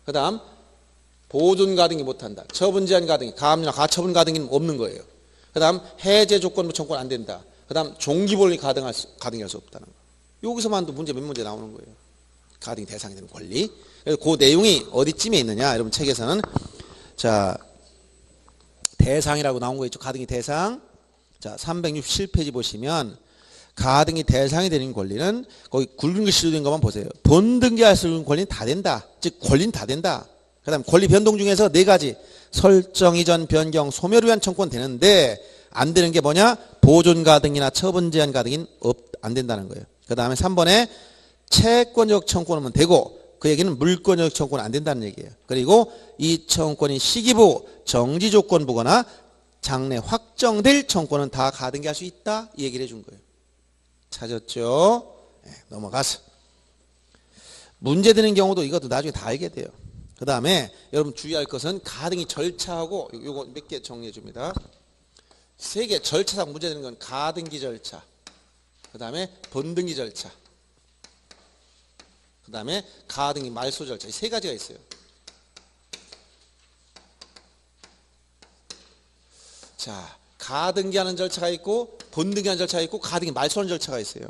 그 다음 보존 가등기 못한다. 처분 제한 가등기, 가압류나 가처분 가등기는 없는 거예요. 그 다음 해제 조건부 청구권 안 된다. 그 다음 종기본이 가등할 수 없다는 거. 여기서만도 문제 몇 문제 나오는 거예요. 가등기 대상이 되는 권리. 그래서 그 내용이 어디쯤에 있느냐? 여러분 책에서는 자, 대상이라고 나온 거 있죠. 가등기 대상. 자, 367페이지 보시면 가등기 대상이 되는 권리는 거기 굵은 글씨로 된 것만 보세요. 본등기할 수 있는 권리는 다 된다. 즉 권리는 다 된다. 그 다음 권리 변동 중에서 4가지 설정, 이전, 변경, 소멸을 위한 청구권 되는데 안 되는 게 뭐냐? 보존 가등기나 처분 제한 가등기는 안 된다는 거예요. 그 다음에 3번에 채권적 청구권은 되고 그 얘기는 물권적 청구권은 안 된다는 얘기예요. 그리고 이 청구권이 시기부, 정지조건부거나 장래 확정될 청구권은 다 가등기할 수 있다. 이 얘기를 해준 거예요. 찾았죠? 네, 넘어가서 문제 되는 경우도 이것도 나중에 다 알게 돼요. 그 다음에 여러분 주의할 것은 가등기 절차하고 요거 몇 개 정리해 줍니다. 3개 절차상 문제 되는 건 가등기 절차, 그 다음에 본등기 절차, 그 다음에 가등기 말소 절차. 이 3가지가 있어요. 자, 가등기하는 절차가 있고 본등기하는 절차가 있고 가등기 말소하는 절차가 있어요.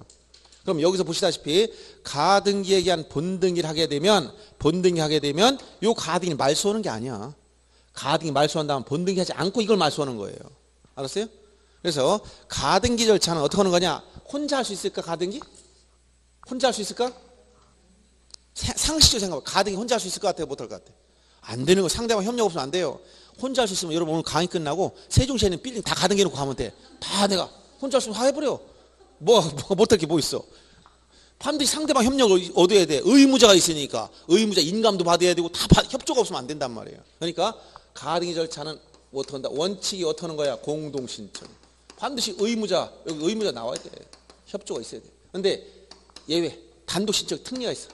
그럼 여기서 보시다시피 가등기에 의한 본등기를 하게 되면 요 가등기 말소하는 게 아니야. 가등기 말소한 다음 본등기 하지 않고 이걸 말소하는 거예요. 알았어요? 그래서 가등기 절차는 어떻게 하는 거냐? 혼자 할 수 있을까? 가등기? 혼자 할 수 있을까? 상식적으로 생각해봐. 가등기 혼자 할 수 있을 것 같아요? 못할 것 같아요? 안 되는 거. 상대방 협력 없으면 안 돼요. 혼자 할 수 있으면 여러분 오늘 강의 끝나고 세종시에 있는 빌딩 다 가등기 해놓고 가면 돼. 다 내가 혼자 할 수 있으면 다 해버려. 못할 게 뭐 있어. 반드시 상대방 협력을 얻어야 돼. 의무자가 있으니까. 의무자 인감도 받아야 되고 다 협조가 없으면 안 된단 말이에요. 그러니까 가등기 절차는 어떻게 한다? 원칙이 어떻게 하는 거야? 공동신청. 반드시 의무자, 여기 의무자 나와야 돼. 협조가 있어야 돼. 근데 예외, 단독신청 특례가 있어.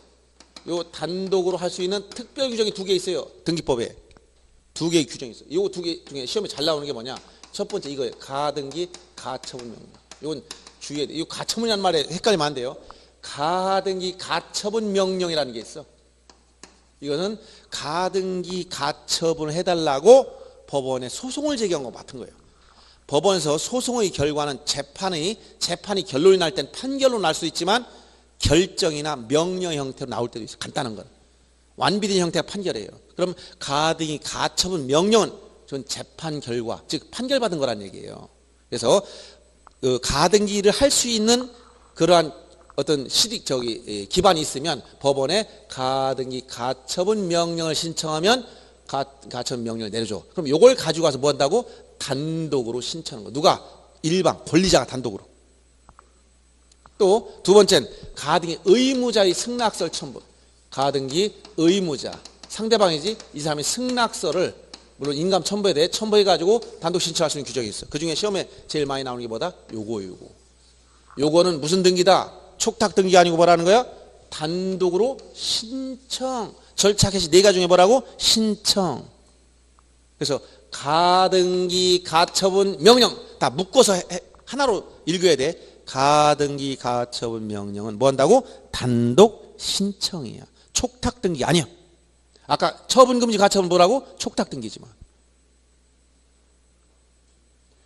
요 단독으로 할 수 있는 특별 규정이 2개 있어요. 등기법에. 2개의 규정이 있어요. 요 2개 중에 시험에 잘 나오는 게 뭐냐? 첫 번째 이거예요. 가등기, 가처분 명령. 이건 주의해야 돼. 이 가처분이라는 말에 헷갈리면 안 돼요. 가등기, 가처분 명령이라는 게 있어. 이거는 가등기, 가처분을 해달라고 법원에 소송을 제기한 거 같은 거예요. 법원에서 소송의 결과는 재판이 결론이 날 땐 판결로 날 수 있지만 결정이나 명령 형태로 나올 때도 있어요. 간단한 건. 완비된 형태가 판결이에요. 그럼 가등기, 가처분 명령은 전 재판 결과, 즉 판결받은 거란 얘기예요. 그래서 그 가등기를 할 수 있는 그러한 어떤 기반이 있으면 법원에 가등기, 가처분 명령을 신청하면 가처분 명령을 내려줘. 그럼 이걸 가지고 와서 뭐 한다고? 단독으로 신청하는 거. 누가? 일방, 권리자가 단독으로. 또 두 번째는 가등기 의무자의 승낙서를 첨부. 가등기 의무자. 상대방이지 이 사람이 승낙서를 물론 인감 첨부에 대해 첨부해가지고 단독 신청할 수 있는 규정이 있어. 그 중에 시험에 제일 많이 나오는 게 뭐다? 요거는 무슨 등기다? 촉탁 등기 아니고 뭐라는 거야? 단독으로 신청. 절차 개시 4가지 중에 뭐라고? 신청. 그래서 가등기, 가처분, 명령 다 묶어서 하나로 읽어야 돼. 가등기, 가처분, 명령은 뭐 한다고? 단독 신청이야. 촉탁 등기 아니야. 아까 처분금지 가처분 뭐라고? 촉탁 등기지만.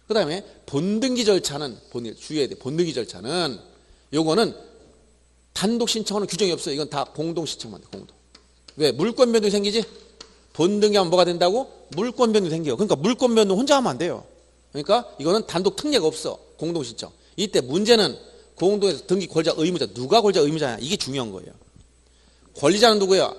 그 다음에 본등기 절차는 주의해야 돼. 본등기 절차는 요거는 단독 신청하는 규정이 없어요. 이건 다 공동 신청만 돼. 공동. 왜? 물권 변동이 생기지? 본등기하면 뭐가 된다고? 물권 변동이 생겨요. 그러니까 물권 변동 혼자 하면 안 돼요. 그러니까 이거는 단독 특례가 없어. 공동 신청. 이때 문제는 공동에서 등기 권리자 의무자 누가 권리자 의무자냐 이게 중요한 거예요. 권리자는 누구야?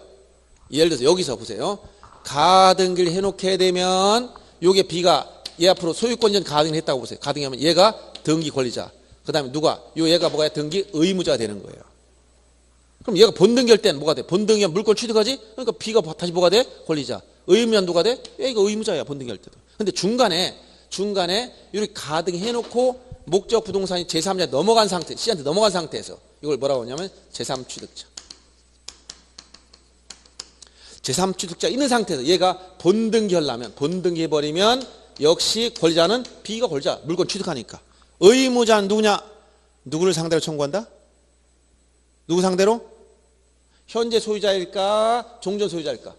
예를 들어서 여기서 보세요. 가등기를 해놓게 되면 요게 B가 얘 앞으로 소유권 전 가등기를 했다고 보세요. 가등기하면 얘가 등기 권리자. 그 다음에 누가? 얘가 뭐가 등기 의무자가 되는 거예요. 그럼 얘가 본등기할 때는 뭐가 돼? 본등기하면 물권 취득하지? 그러니까 B가 다시 뭐가 돼? 권리자. 의무자는 누가 돼? 얘가 의무자야. 본등기할 때도. 근데 중간에 이렇게 가등기 해놓고 목적 부동산이 제3자에 넘어간 상태, C한테 넘어간 상태에서 이걸 뭐라고 하냐면 제3취득자. 제3취득자 있는 상태에서 얘가 본등기 하려면 본등기 해버리면 역시 권리자는 B가 권리자 물건 취득하니까 의무자는 누구냐? 누구를 상대로 청구한다? 누구 상대로? 현재 소유자일까? 종전 소유자일까?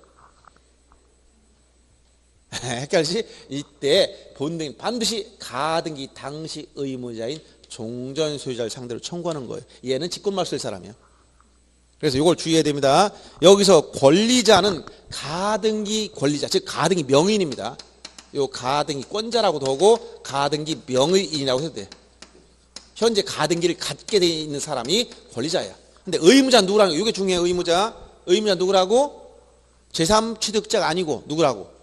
헷갈리지? 이때 본등기 반드시 가등기 당시 의무자인 종전 소유자를 상대로 청구하는 거예요. 얘는 직권말소 할 사람이야. 그래서 이걸 주의해야 됩니다. 여기서 권리자는 가등기 권리자, 즉 가등기 명의인입니다. 요 가등기 권자라고도 하고 가등기 명의인이라고 해도 돼. 현재 가등기를 갖게 돼 있는 사람이 권리자야. 근데 의무자는 누구라는 거야? 이게 중요해. 의무자. 의무자 누구라고? 제3취득자가 아니고 누구라고?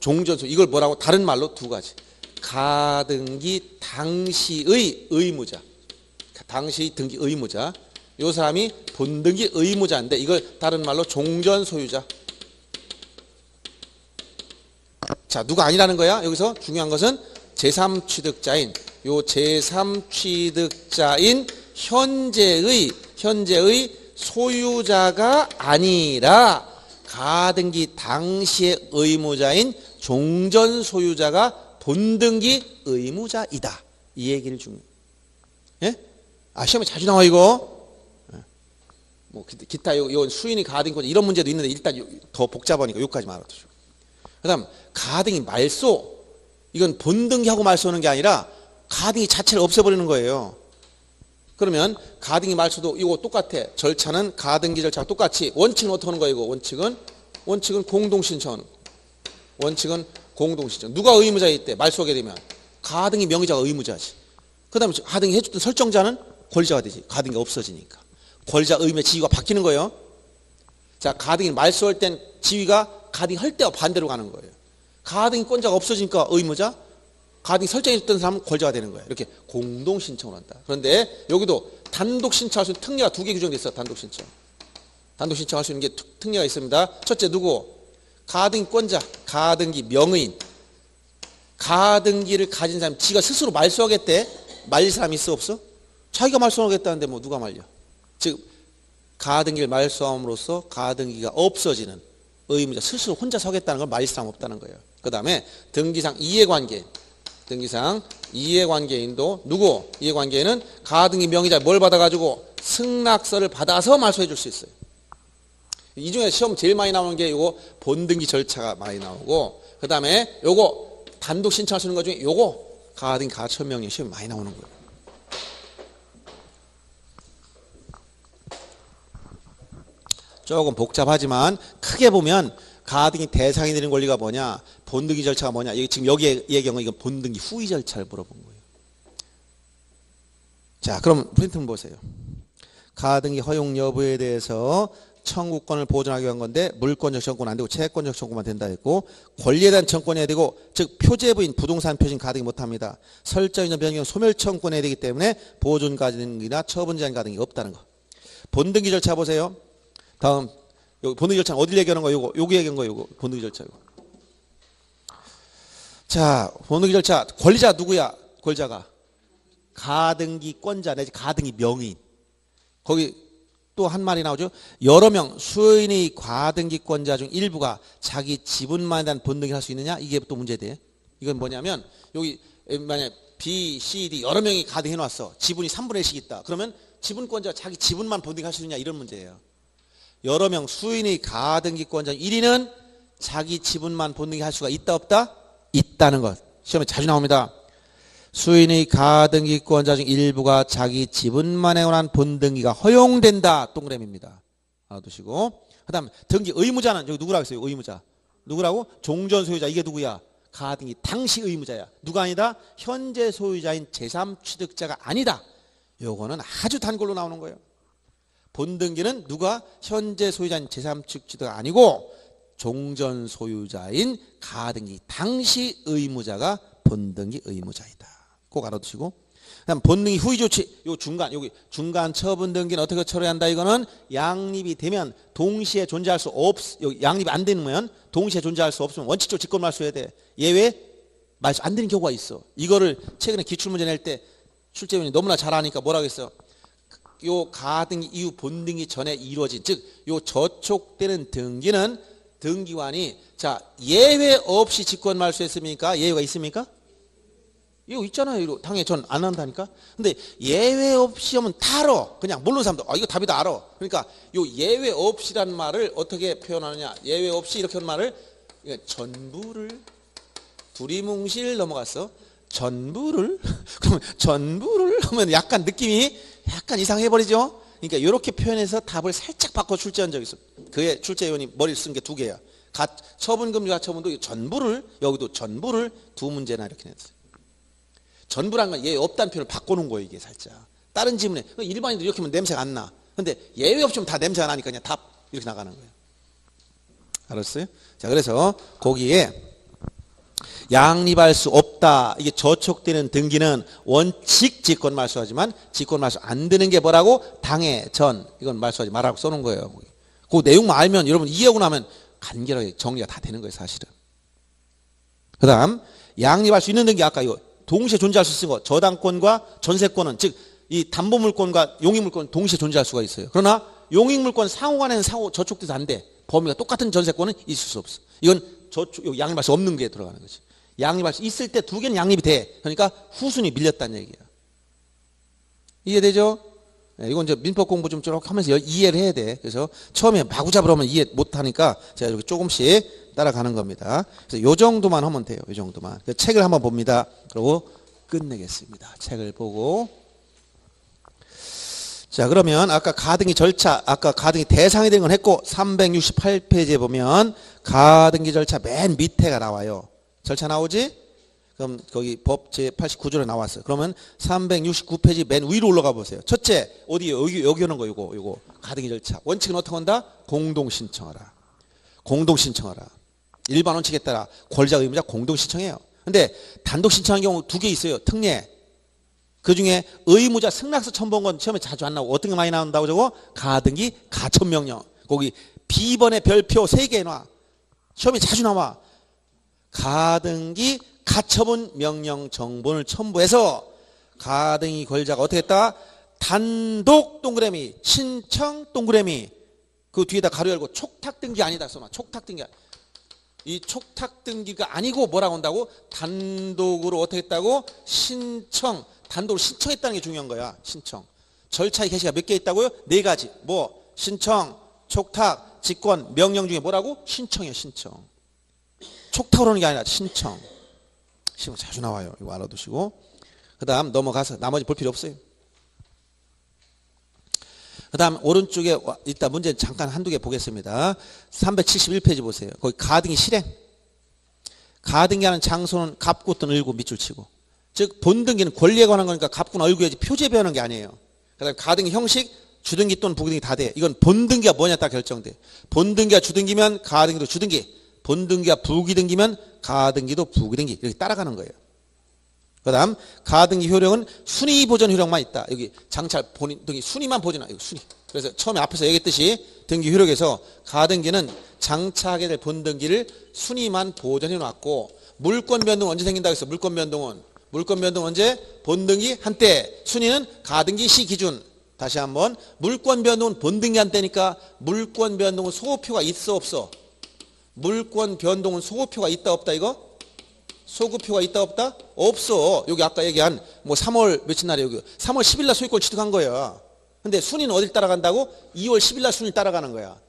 종전소. 이걸 뭐라고? 다른 말로 두 가지. 가등기 당시의 의무자. 당시 등기 의무자. 이 사람이 본등기 의무자인데 이걸 다른 말로 종전 소유자. 자, 누가 아니라는 거야? 여기서 중요한 것은 제3취득자인 요 제3취득자인 현재의 소유자가 아니라 가등기 당시의 의무자인 종전 소유자가 본등기 의무자이다. 이 얘기를 중요해. 예? 아, 시험에 자주 나와 이거. 뭐 기타 요 수인이 가등기 이런 문제도 있는데 일단 더 복잡하니까 여기까지만 알아두시고. 그다음 가등기 말소. 이건 본등기하고 말소하는 게 아니라 가등기 자체를 없애버리는 거예요. 그러면 가등기 말소도 이거 똑같아. 절차는 가등기 절차가 똑같이. 원칙은 어떻게 하는 거예요? 이거 원칙은 공동신청. 원칙은 공동신청. 누가 의무자일 때 말소하게 되면 가등기 명의자가 의무자지. 그 다음에 가등기 해줬던 설정자는 권리자가 되지. 가등기가 없어지니까. 권리자 의무의 지위가 바뀌는 거예요. 자, 가등기 말소할 땐 지위가 가등기 할 때와 반대로 가는 거예요. 가등기 권자가 없어지니까 의무자, 가등기 설정했던 사람은 권자가 되는 거예요. 이렇게 공동 신청을 한다. 그런데 여기도 단독 신청할 수 있는 특례가 두 개 규정돼 있어. 단독 신청. 단독 신청할 수 있는 게 특례가 있습니다. 첫째 누구? 가등기 권자, 가등기 명의인. 가등기를 가진 사람, 지가 스스로 말소하겠대. 말릴 사람이 있어 없어? 자기가 말소하겠다는데 뭐 누가 말려? 즉 가등기를 말소함으로써 가등기가 없어지는 의무자 스스로 혼자 서겠다는 걸 말릴 사람 없다는 거예요. 그 다음에 등기상 이해관계인. 등기상 이해관계인도 누구? 이해관계인은 가등기 명의자 뭘 받아가지고 승낙서를 받아서 말소해 줄 수 있어요. 이 중에 시험 제일 많이 나오는 게 요거 본등기 절차가 많이 나오고, 그 다음에 요거 단독 신청할 수 있는 것 중에 요거 가등기 가처명령 시험이 많이 나오는 거예요. 조금 복잡하지만 크게 보면 가등기 대상이 되는 권리가 뭐냐, 본등기 절차가 뭐냐, 지금 여기의 경우 이건 본등기 후의 절차를 물어본 거예요. 자, 그럼 프린트를 보세요. 가등기 허용 여부에 대해서 청구권을 보존하기 위한 건데 물권적 청구는 안 되고 채권적 청구만 된다 했고, 권리에 대한 청구권이 해야 되고, 즉 표제부인 부동산 표시는 가등기 못합니다. 설정이나 변경 소멸 청구권이 해야 되기 때문에 보존 가등기나 처분 제한 가등기 없다는 거. 본등기 절차 보세요. 다음 여기 본등기 절차는 어딜 얘기하는 거예요? 요거 얘기한 거예요. 요거 본등기 절차. 자, 본등기 절차 권리자 누구야? 권리자가 가등기 권자 내지 가등기 명의인. 거기 또 한 말이 나오죠. 여러 명 수인의 가등기권자 중 일부가 자기 지분만에 대한 본등기를 할 수 있느냐? 이게 또 문제돼. 이건 뭐냐면 여기 만약 B, C, D 여러 명이 가등해 놨어. 지분이 3분의 1씩 있다. 그러면 지분권자가 자기 지분만 본등기할 수 있느냐? 이런 문제예요. 여러 명 수인의 가등기권자 1위는 자기 지분만 본등기할 수가 있다 없다? 있다는 것. 시험에 자주 나옵니다. 수인의 가등기권자 중 일부가 자기 지분만에 관한 본등기가 허용된다. 동그라미입니다. 알아두시고. 그 다음 등기 의무자는 여기 누구라고 했어요? 의무자. 누구라고? 종전 소유자. 이게 누구야? 가등기 당시 의무자야. 누가 아니다? 현재 소유자인 제3취득자가 아니다. 요거는 아주 단골로 나오는 거예요. 본등기는 누가? 현재 소유자인 제3취득자가 아니고 종전 소유자인 가등기 당시 의무자가 본등기 의무자이다. 꼭 알아두시고. 그다음 본등기 후의 조치. 요 중간 여기 중간 처분 등기는 어떻게 처리해야 한다? 이거는 양립이 되면 동시에 존재할 수 양립이 안 되면 동시에 존재할 수 없으면 원칙적으로 직권 말소해야 돼. 예외 말소 안 되는 경우가 있어. 이거를 최근에 기출문제 낼 때 출제위원이 너무나 잘 아니까 뭐라고 했어? 요 가등기 이후 본등기 전에 이루어진, 즉 요 저촉되는 등기는 등기관이 자 예외 없이 직권 말소했습니까? 예외가 있습니까? 이거 있잖아요. 이거 당연히 전 안 한다니까. 근데 예외 없이 하면 다 알아. 그냥 모르는 사람도 이거 답이다 알아. 그러니까 요 예외 없이란 말을 어떻게 표현하느냐. 예외 없이 이렇게 하는 말을 전부를 두리뭉실 넘어갔어. 전부를 그러면 전부를 하면 약간 느낌이 약간 이상해 버리죠. 그러니까 이렇게 표현해서 답을 살짝 바꿔 출제한 적이 있어. 그의 출제위원이 머리를 쓴 게 두 개야. 처분금지 가처분도 전부를 여기도 전부를 두 문제나 이렇게 냈어요. 전부란 건 예외 없다는 표현을 바꿔놓은 거예요. 이게 살짝 다른 지문에 일반인들 이렇게 하면 냄새가 안 나. 근데 예외 없이 다 냄새가 나니까 그냥 답 이렇게 나가는 거예요. 알았어요? 자, 그래서 거기에 양립할 수 없다. 이게 저촉되는 등기는 원칙 직권 말소하지만 직권 말소 안 되는 게 뭐라고? 당해 전 이건 말소하지 말라고 써놓은 거예요. 그 내용만 알면 여러분 이해하고 나면 간결하게 정리가 다 되는 거예요. 사실은. 그 다음 양립할 수 있는 등기 아까 이거 동시에 존재할 수 있는 거 저당권과 전세권은 즉 이 담보물권과 용익물권은 동시에 존재할 수가 있어요. 그러나 용익물권 상호간에는 상호 저촉돼서 안 돼. 범위가 똑같은 전세권은 있을 수 없어. 이건 양립할 수 없는 게 들어가는 거지. 양립할 수 있을 때 두 개는 양립이 돼. 그러니까 후순위 밀렸다는 얘기야. 이해되죠? 네, 이건 이제 민법 공부 좀 하면서 이해를 해야 돼. 그래서 처음에 마구잡으로 하면 이해 못 하니까 제가 이렇게 조금씩 따라가는 겁니다. 그래서 요 정도만 하면 돼요. 요 정도만. 책을 한번 봅니다. 그리고 끝내겠습니다. 책을 보고. 자, 그러면 아까 가등기 절차, 아까 가등기 대상이 된 건 했고 368페이지에 보면 가등기 절차 맨 밑에가 나와요. 절차 나오지? 그럼 거기 법 제89조에 나왔어요. 그러면 369페이지 맨 위로 올라가 보세요. 첫째, 어디 여기 오는 거 요거 가등기 절차. 원칙은 어떻게 한다? 공동 신청하라. 공동 신청하라. 일반 원칙에 따라 권리자 의무자 공동 신청해요. 근데 단독 신청한 경우 두 개 있어요. 특례. 그 중에 의무자 승낙서 첨부한 건 시험에 자주 안 나오고 어떤 게 많이 나온다고 저거? 가등기 가처명령. 거기 B번의 별표 3개 놔. 시험에 자주 나와. 가등기 가처분 명령 정본을 첨부해서 가등기 권리자가 어떻게 했다? 단독 동그라미 신청 동그라미 그 뒤에다 가로 열고 촉탁등기 아니다 써놔. 촉탁등기. 이 촉탁등기가 아니고 뭐라고 한다고? 단독으로 어떻게 했다고? 신청. 단독으로 신청했다는 게 중요한 거야. 신청. 절차의 개시가 몇 개 있다고요? 4가지. 뭐 신청, 촉탁, 직권, 명령 중에 뭐라고? 신청이에요. 신청. 촉탁으로 하는 게 아니라 신청. 시험 자주 나와요. 이거 알아두시고. 그 다음 넘어가서 나머지 볼 필요 없어요. 그 다음 오른쪽에 이따 문제 잠깐 한두 개 보겠습니다. 371페이지 보세요. 거기 가등기 실행. 가등기 하는 장소는 갑구 또는 을구 밑줄 치고. 즉 본등기는 권리에 관한 거니까 갑구나 을구야지 표제에 배우는 게 아니에요. 그 다음에 가등기 형식 주등기 또는 부등기 다 돼. 이건 본등기가 뭐냐 딱 결정돼. 본등기가 주등기면 가등기도 주등기. 본등기가 부기등기면 가등기도 부기등기. 이렇게 따라가는 거예요. 그 다음 가등기 효력은 순위 보전 효력만 있다. 여기 장찰 본인 등기 순위만 보전하. 이거 순위. 그래서 처음에 앞에서 얘기했듯이 등기 효력에서 가등기는 장차하게 될 본등기를 순위만 보전해 놨고 물권 변동은 언제 생긴다고 했어? 물권 변동은 언제? 본등기 한때. 순위는 가등기 시 기준. 다시 한번 물권 변동은 본등기 한때니까 물권 변동은 소급표가 있어 없어? 물권 변동은 소급표가 있다 없다 이거? 소급표가 있다 없다? 없어. 여기 아까 얘기한 뭐 3월 며칠 날에 여기 3월 10일 날 소유권 취득한 거야. 근데 순위는 어딜 따라간다고? 2월 10일 날 순위 따라가는 거야.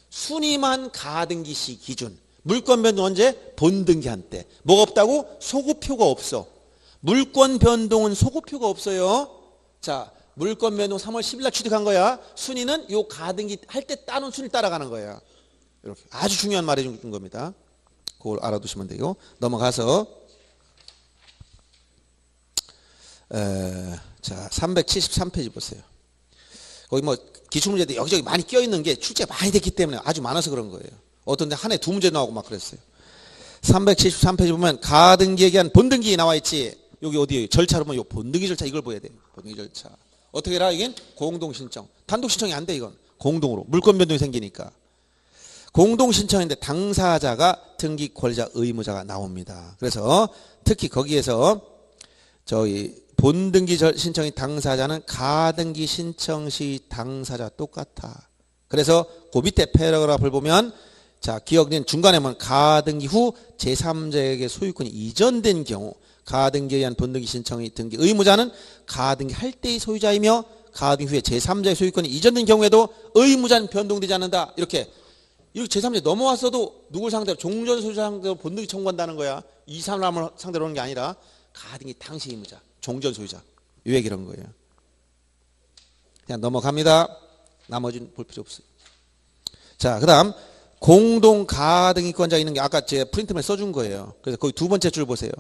순위만 가등기 시 기준. 물권 변동 언제? 본등기 한때. 뭐가 없다고? 소급표가 없어. 물권 변동은 소급표가 없어요. 자, 물권 변동 3월 10일 날 취득한 거야. 순위는 요 가등기 할 때 따놓은 순위 따라가는 거야. 이렇게 아주 중요한 말해 준 겁니다. 그걸 알아두시면 돼요. 넘어가서 자 373페이지 보세요. 거기 뭐 기출문제도 여기저기 많이 껴있는 게 출제가 많이 됐기 때문에 아주 많아서 그런 거예요. 어떤 데 한 해 2문제 나오고 막 그랬어요. 373페이지 보면 가등기에 대한 본등기 나와 있지. 여기 어디에 절차로 보면 요 본등기 절차 이걸 보야 돼. 본등기 절차. 어떻게 해라? 이건 공동신청. 단독 신청이 안 돼 이건. 공동으로. 물권 변동이 생기니까. 공동신청인데 당사자가 등기 권리자 의무자가 나옵니다. 그래서 특히 거기에서 저희 본등기 신청의 당사자는 가등기 신청 시 당사자 똑같아. 그래서 그 밑에 패러그래프를 보면 자, 기억된 중간에 보면 가등기 후 제3자에게 소유권이 이전된 경우 가등기에 의한 본등기 신청의 등기 의무자는 가등기 할 때의 소유자이며 가등기 후에 제3자의 소유권이 이전된 경우에도 의무자는 변동되지 않는다. 이렇게 제3자 넘어왔어도 누굴 상대로 종전 소유자 상대로 본등기 청구한다는 거야. 이 사람을 상대로 하는 게 아니라 가등기 당시 의무자, 종전 소유자. 이 얘기를 한 거예요. 그냥 넘어갑니다. 나머지는 볼 필요 없어요. 자, 그 다음 공동 가등기권자 있는 게 아까 제가 프린트맨 써준 거예요. 그래서 거기 두 번째 줄 보세요.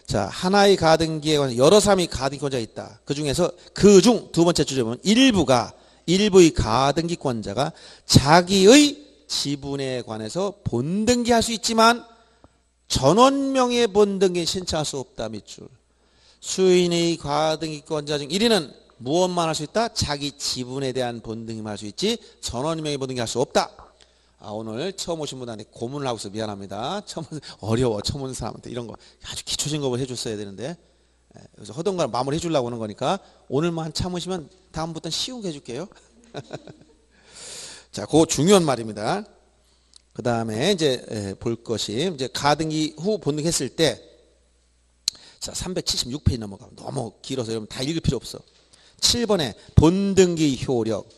자, 하나의 가등기에 관해서 여러 사람이 가등기권자가 있다. 그 중에서 그중 두 번째 줄에 보면 일부의 가등기권자가 자기의 지분에 관해서 본등기할 수 있지만 전원명의 본등기 신청할 수 없다. 밑줄. 수인의 가등기권자 중 1위는 무엇만 할 수 있다? 자기 지분에 대한 본등기만 할 수 있지 전원명의 본등기 할 수 없다. 오늘 처음 오신 분한테 고문을 하고 있어 미안합니다. 어려워. 처음 오는 사람한테 이런 거 아주 기초적인 거 해줬어야 되는데 그래서 하던 걸 마무리 해주려고 하는 거니까 오늘만 참으시면 다음부터는 쉬운 거 해줄게요. 자, 그거 중요한 말입니다. 그 다음에 이제 볼 것이 이제 가등기 후 본등했을 때 자, 376페이지 넘어가면 너무 길어서 여러분 다 읽을 필요 없어. 7번에 본등기 효력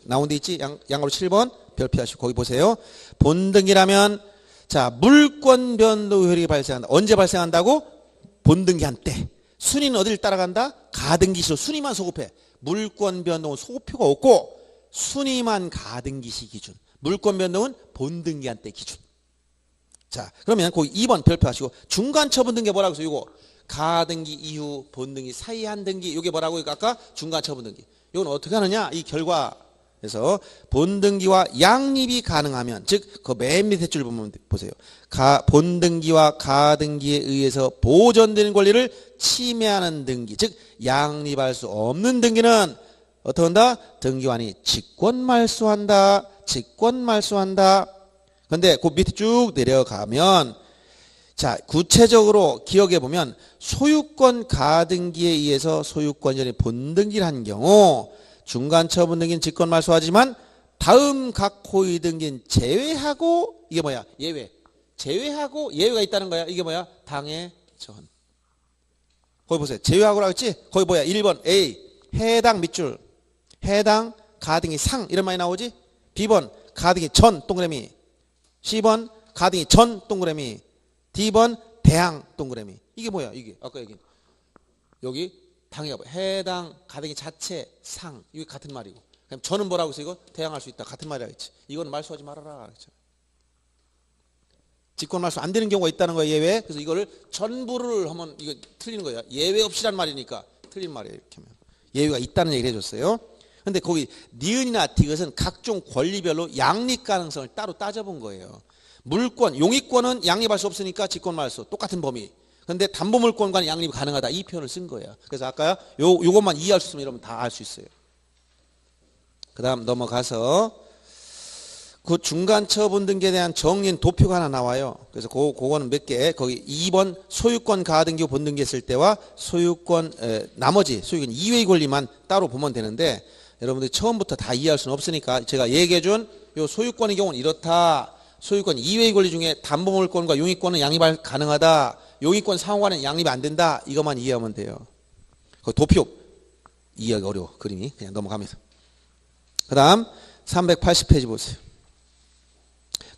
나온 데 있지? 양으로 7번 별표하시고 거기 보세요. 본등기라면 자, 물권 변동 효력이 발생한다. 언제 발생한다고? 본등기한 때. 순위는 어디를 따라간다? 가등기시로 순위만 소급해. 물권 변동은 소급표가 없고 순위만 가등기시 기준. 물권 변동은 본등기한 때 기준. 자, 그러면 거기 2번 별표하시고 중간 처분 등기 뭐라고 해서 이거 가등기 이후 본등기 사이 한 등기 이게 뭐라고 아까 중간 처분 등기. 이건 어떻게 하느냐? 이 결과에서 본등기와 양립이 가능하면 즉 그 맨 밑에 줄 보면 보세요. 본등기와 가등기에 의해서 보존되는 권리를 침해하는 등기 즉 양립할 수 없는 등기는 어떻게 한다? 등기관이 직권말소한다. 근데 그 밑에 쭉 내려가면 자, 구체적으로 기억해 보면 소유권 가등기에 의해서 소유권전이 본등기를 한 경우 중간 처분 등기는 직권말소하지만 다음 각 호의 등기는 제외하고 이게 뭐야? 예외. 제외하고 예외가 있다는 거야. 이게 뭐야? 당해 전. 거기 보세요. 제외하고라고 했지? 거기 뭐야? 1번 A 해당 밑줄. 해당 가등기 상 이런 말이 나오지? B번 가등기 전 동그라미. C번 가등기 전 동그라미. D번 대항 동그라미. 이게 뭐야? 이게 아까 얘기한 여기 당해가 해당 가등기 자체 상 이게 같은 말이고 그럼 저는 뭐라고 해서 이거 대항할 수 있다 같은 말이라 했지. 이건 말소하지 말아라. 직권 말소 안 되는 경우가 있다는 거야 예외. 그래서 이거를 전부를 하면 이거 틀리는 거야. 예외 없이란 말이니까 틀린 말이에요. 이렇게 하면 예외가 있다는 얘기를 해줬어요. 근데 거기 니은이나 디귿은 각종 권리별로 양립 가능성을 따로 따져본 거예요. 물권, 용익권은 양립할 수 없으니까 직권말소 똑같은 범위. 근데 담보물권과는 양립이 가능하다 이 표현을 쓴 거예요. 그래서 아까 요것만 이해할 수 있으면 여러분 다 알 수 있어요. 그 다음 넘어가서 그 중간 처분 등기에 대한 정리인 도표가 하나 나와요. 그래서 그거는 몇 개 거기 2번 소유권 가등기 본등기 했을 때와 나머지 소유권 이외의 권리만 따로 보면 되는데 여러분들이 처음부터 다 이해할 수는 없으니까 제가 얘기해준 요 소유권의 경우는 이렇다. 소유권 이외의 권리 중에 담보물권과 용익권은 양립 가능하다. 용익권 상호간은 양립이 안 된다. 이것만 이해하면 돼요. 그 도표 이해하기 어려워. 그림이. 그냥 넘어갑니다. 그 다음 380페이지 보세요.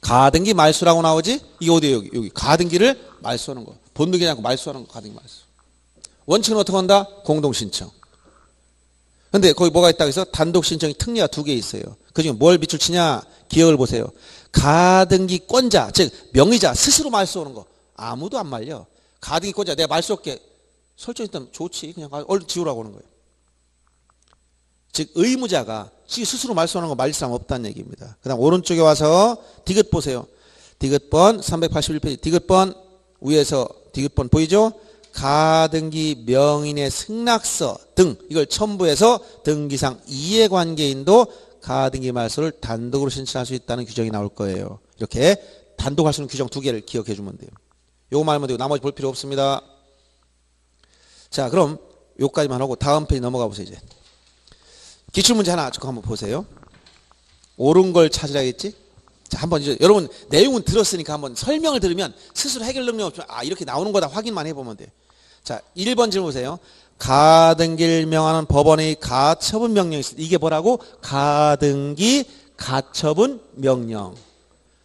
가등기 말소라고 나오지? 이게 어디에요? 여기. 가등기를 말소하는 거. 본등기지 않고 말소하는 거. 가등기 말소. 원칙은 어떻게 한다? 공동신청. 근데 거기 뭐가 있다고 해서 단독신청이 특례가 2개 있어요. 그중에 뭘 밑줄 치냐? 기억을 보세요. 가등기권자, 즉 명의자 스스로 말소하는 거. 아무도 안 말려. 가등기권자 내가 말소할게. 설정했다면 좋지. 그냥 얼른 지우라고 하는 거예요. 즉 의무자가 스스로 말소하는 거 말릴 사람 없다는 얘기입니다. 그 다음 오른쪽에 와서 디귿 보세요. 디귿번 381페이지 디귿번 위에서 디귿번 보이죠? 가등기 명인의 승낙서 등 이걸 첨부해서 등기상 이해관계인도 가등기 말소를 단독으로 신청할 수 있다는 규정이 나올 거예요. 이렇게 단독할 수 있는 규정 2개를 기억해 주면 돼요. 요거 말하면 되고 나머지 볼 필요 없습니다. 자, 그럼 요까지만 하고 다음 페이지 넘어가 보세요. 이제 기출문제 하나 한번 보세요. 옳은 걸 찾으라겠지? 자, 한번 이제 여러분 내용은 들었으니까 한번 설명을 들으면 스스로 해결 능력 없지만 아, 이렇게 나오는 거다 확인만 해보면 돼. 자, 1번 질문 보세요. 가등기를 명하는 법원의 가처분 명령이 있습니다. 이게 뭐라고? 가등기 가처분 명령.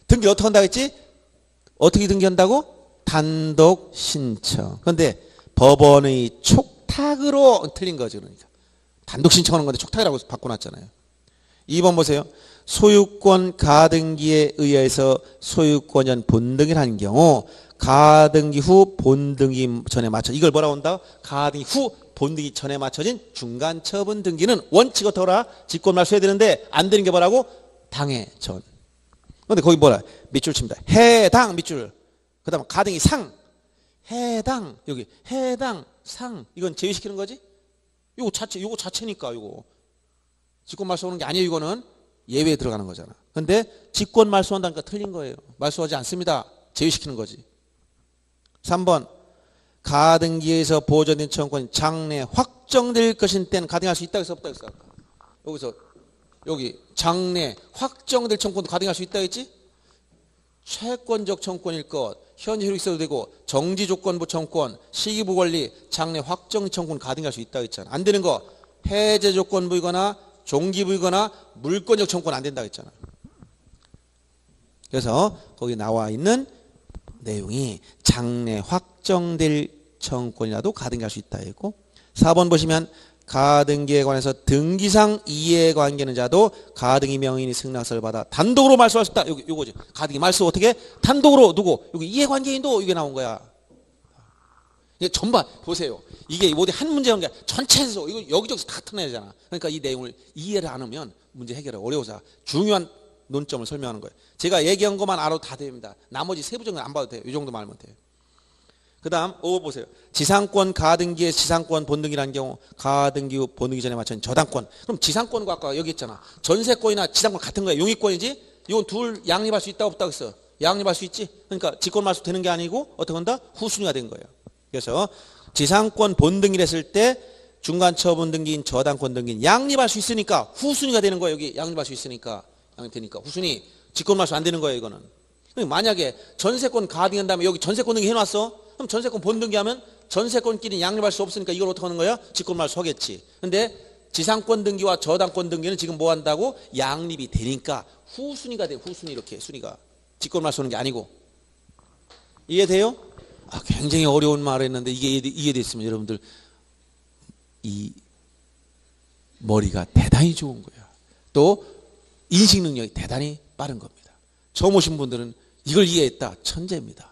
등기 어떻게 한다고 했지? 어떻게 등기한다고? 단독 신청. 그런데 법원의 촉탁으로 틀린 거죠. 그러니까 단독 신청하는 건데 촉탁이라고 바꿔놨잖아요. 2번 보세요. 소유권 가등기에 의해서 소유권은 본등기를 한 경우 가등기 후 본등기 전에 맞춰 이걸 뭐라고 한다? 가등기 후 본등기 전에 맞춰진 중간 처분 등기는 원칙 어떠라? 직권 말소해야 되는데 안 되는 게 뭐라고? 당해 전. 그런데 거기 뭐라? 밑줄 칩니다. 해당 밑줄. 그다음 가등기 상. 해당 여기 해당 상 이건 제외시키는 거지? 요거 자체니까 요거 직권 말소하는 게 아니에요. 이거는 예외에 들어가는 거잖아. 근데 직권 말소한다니까 틀린 거예요. 말소하지 않습니다. 제외시키는 거지. 3번 가등기에서 보존된 청구권이 장래 확정될 것인 때는 가등할 수 있다 해서 없다 했어. 여기서 여기 장래 확정될 청구권도 가등할 수 있다 했지? 채권적 청구권일 것, 현재 효력이 있어도 되고 정지조건부 청구권, 시기부권리, 장래 확정 청구권 가등할 수 있다 했잖아. 안 되는 거 해제조건부이거나 종기부이거나 물권적 청구권 안 된다 했잖아. 그래서 거기 나와 있는 내용이 장래 확정될 청구권이라도 가등기할 수 있다 했고 4번 보시면 가등기에 관해서 등기상 이해관계는 자도 가등기 명인이 승낙서를 받아 단독으로 말소할 수 있다. 요거지. 가등기 말소 어떻게? 단독으로 누구? 여기 이해관계인도 이게 나온 거야. 이게 전반 보세요. 이게 어디 한 문제인 게 전체에서 이거 여기저기서 다 터내잖아. 그러니까 이 내용을 이해를 안 하면 문제 해결이 어려워서 중요한 논점을 설명하는 거예요. 제가 얘기한 것만 알아도 다 됩니다. 나머지 세부적인 건 안 봐도 돼요. 이 정도만 알면 돼요. 그 다음 5번 보세요. 지상권 가등기에 지상권 본등기라는 경우 가등기 후 본등기 전에 맞춘 저당권. 그럼 지상권과 아까 여기 있잖아. 전세권이나 지상권 같은 거야. 용의권이지. 이건 둘 양립할 수 있다 없다 그랬어. 양립할 수 있지. 그러니까 직권 말소 되는 게 아니고 어떻게 한다? 후순위가 된 거예요. 그래서 지상권 본등기를 했을 때 중간 처분 등기인 저당권 등기인 양립할 수 있으니까 후순위가 되는 거예요. 여기 양립할 수 있으니까 양립되니까 후순위 직권 말소 안 되는 거예요. 이거는. 만약에 전세권 가등기한 다음에 여기 전세권 등기 해놨어. 그럼 전세권 본등기하면 전세권끼리 양립할 수 없으니까 이걸 어떻게 하는 거야? 직권 말소 하겠지. 근데 지상권 등기와 저당권 등기는 지금 뭐 한다고? 양립이 되니까 후순위가 돼. 후순위 이렇게 순위가. 직권 말소하는 게 아니고. 이해돼요? 아, 굉장히 어려운 말을 했는데 이게 이해됐으면 여러분들 이 머리가 대단히 좋은 거야. 또 인식 능력이 대단히 빠른 겁니다. 처음 오신 분들은 이걸 이해했다. 천재입니다.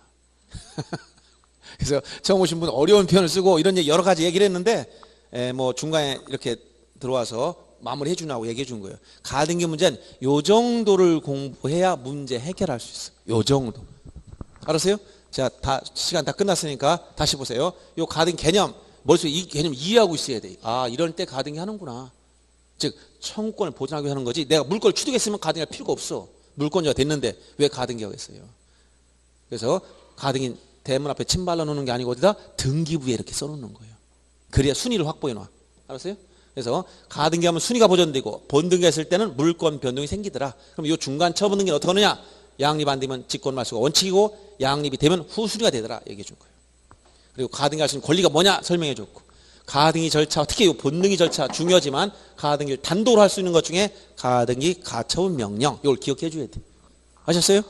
그래서 처음 오신 분은 어려운 표현을 쓰고 이런 여러 가지 얘기를 했는데 뭐 중간에 이렇게 들어와서 마무리해 주라고 얘기해 준 거예요. 가등기 문제는 요 정도를 공부해야 문제 해결할 수 있어요. 요 정도. 알았어요? 자, 시간 다 끝났으니까 다시 보세요. 요 가등기 개념, 머릿속에 이 개념 이해하고 있어야 돼. 아, 이럴 때 가등기 하는구나. 즉, 청구권을 보존하기 위해 하는 거지. 내가 물권을 취득했으면 가등기할 필요가 없어. 물권자가 됐는데 왜 가등기 하겠어요? 그래서 가등기 대문 앞에 침 발라놓는 게 아니고 어디다? 등기부에 이렇게 써놓는 거예요. 그래야 순위를 확보해 놔. 알았어요? 그래서 가등기하면 순위가 보존되고 본등기했을 때는 물권 변동이 생기더라. 그럼 이 중간 처분 등기는 어떻게 하느냐? 양립 안 되면 직권 말소가 원칙이고 양립이 되면 후순위가 되더라. 얘기해 준 거예요. 그리고 가등기 할 수 있는 권리가 뭐냐? 설명해 줬고 가등기 절차, 특히 이 본등기 절차 중요하지만 가등기를 단독으로 할 수 있는 것 중에 가등기 가처분 명령 이걸 기억해 줘야 돼. 아셨어요?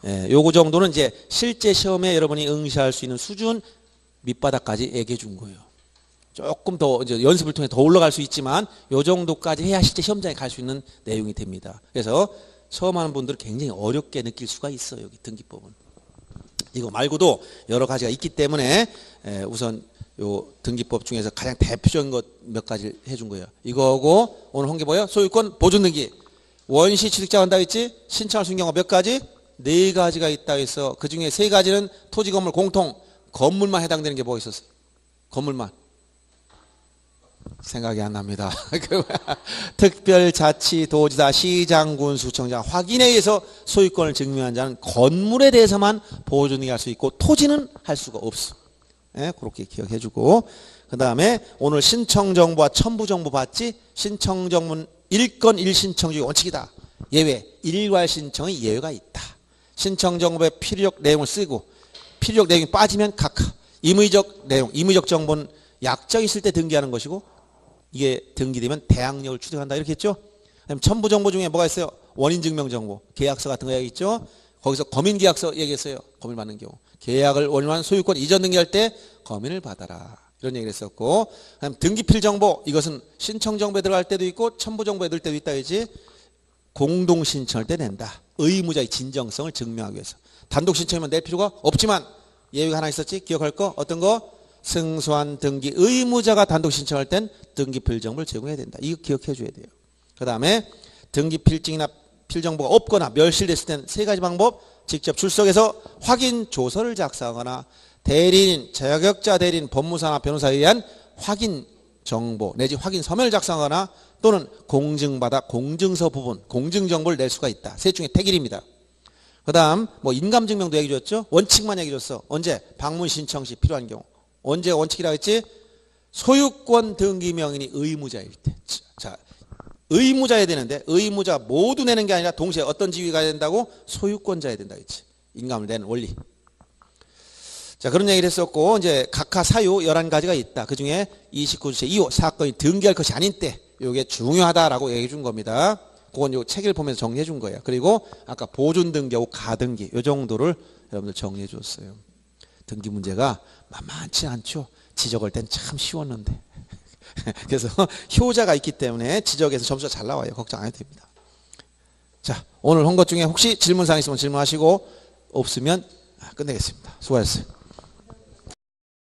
예, 요거 정도는 이제 실제 시험에 여러분이 응시할 수 있는 수준 밑바닥까지 얘기해 준 거예요. 조금 더 이제 연습을 통해 더 올라갈 수 있지만 요 정도까지 해야 실제 시험장에 갈 수 있는 내용이 됩니다. 그래서 처음 하는 분들은 굉장히 어렵게 느낄 수가 있어요. 여기 등기법은. 이거 말고도 여러 가지가 있기 때문에 우선 요 등기법 중에서 가장 대표적인 것 몇 가지 해준 거예요. 이거고 오늘 한 게 뭐예요? 소유권 보존 등기. 원시 취득자가 한다고 했지? 신청할 수 있는 경우가 몇 가지? 4가지가 있다고 해서 그 중에 3가지는 토지 건물 공통 건물만 해당되는 게 뭐가 있었어요? 건물만. 생각이 안 납니다. 특별자치도지사, 시장군, 수청장 확인에 의해서 소유권을 증명한 자는 건물에 대해서만 보존할 수 있고 토지는 할 수가 없어. 네, 그렇게 기억해주고 그 다음에 오늘 신청정보와 첨부정보 봤지? 신청정보는 1건 1신청 중에 원칙이다. 예외, 일괄 신청의 예외가 있다. 신청 정보의 필요적 내용을 쓰고 필요적 내용이 빠지면 각하. 임의적 내용, 임의적 정보는 약정이 있을 때 등기하는 것이고 이게 등기되면 대항력을 취득한다 이렇게 했죠. 그다음 첨부 정보 중에 뭐가 있어요? 원인증명 정보, 계약서 같은 거 얘기 있죠. 거기서 검인계약서 얘기했어요. 검인 받는 경우. 계약을 원료한 소유권 이전 등기할 때 검인을 받아라. 이런 얘기를 했었고, 그다음 등기필 정보, 이것은 신청 정보에 들어갈 때도 있고 첨부 정보에 넣을 때도 있다 그지. 공동 신청할 때 낸다. 의무자의 진정성을 증명하기 위해서. 단독 신청이면 낼 필요가 없지만 예외가 하나 있었지. 기억할 거 어떤 거? 승소한 등기 의무자가 단독 신청할 땐 등기필 정보를 제공해야 된다. 이거 기억해 줘야 돼요. 그 다음에 등기필증이나 필정보가 없거나 멸실됐을 땐 세 가지 방법. 직접 출석해서 확인 조서를 작성하거나 대리인, 자격자 대리인, 법무사나 변호사에 의한 확인 정보 내지 확인 서면을 작성하거나 또는 공증받아 공증서 부분, 공증정보를 낼 수가 있다. 셋 중에 택일입니다. 그 다음 뭐 인감증명도 얘기 줬죠. 원칙만 얘기 줬어. 언제? 방문 신청 시 필요한 경우. 언제 원칙이라고 했지? 소유권 등기 명인이 의무자일 때. 자, 의무자여야 되는데 의무자 모두 내는 게 아니라 동시에 어떤 지위가 된다고? 소유권자여야 된다 했지. 인감을 내는 원리. 자, 그런 얘기를 했었고 이제 각하 사유 11가지가 있다. 그중에 29조 제2호 사건이 등기할 것이 아닌 때 이게 중요하다라고 얘기해 준 겁니다. 그건 요 책을 보면서 정리해 준 거예요. 그리고 아까 보존 등기하고 가등기 요 정도를 여러분들 정리해 줬어요. 등기 문제가 만만치 않죠. 지적할 땐 참 쉬웠는데. 그래서 효자가 있기 때문에 지적에서 점수가 잘 나와요. 걱정 안 해도 됩니다. 자, 오늘 한 것 중에 혹시 질문사항 있으면 질문하시고 없으면 끝내겠습니다. 수고하셨어요.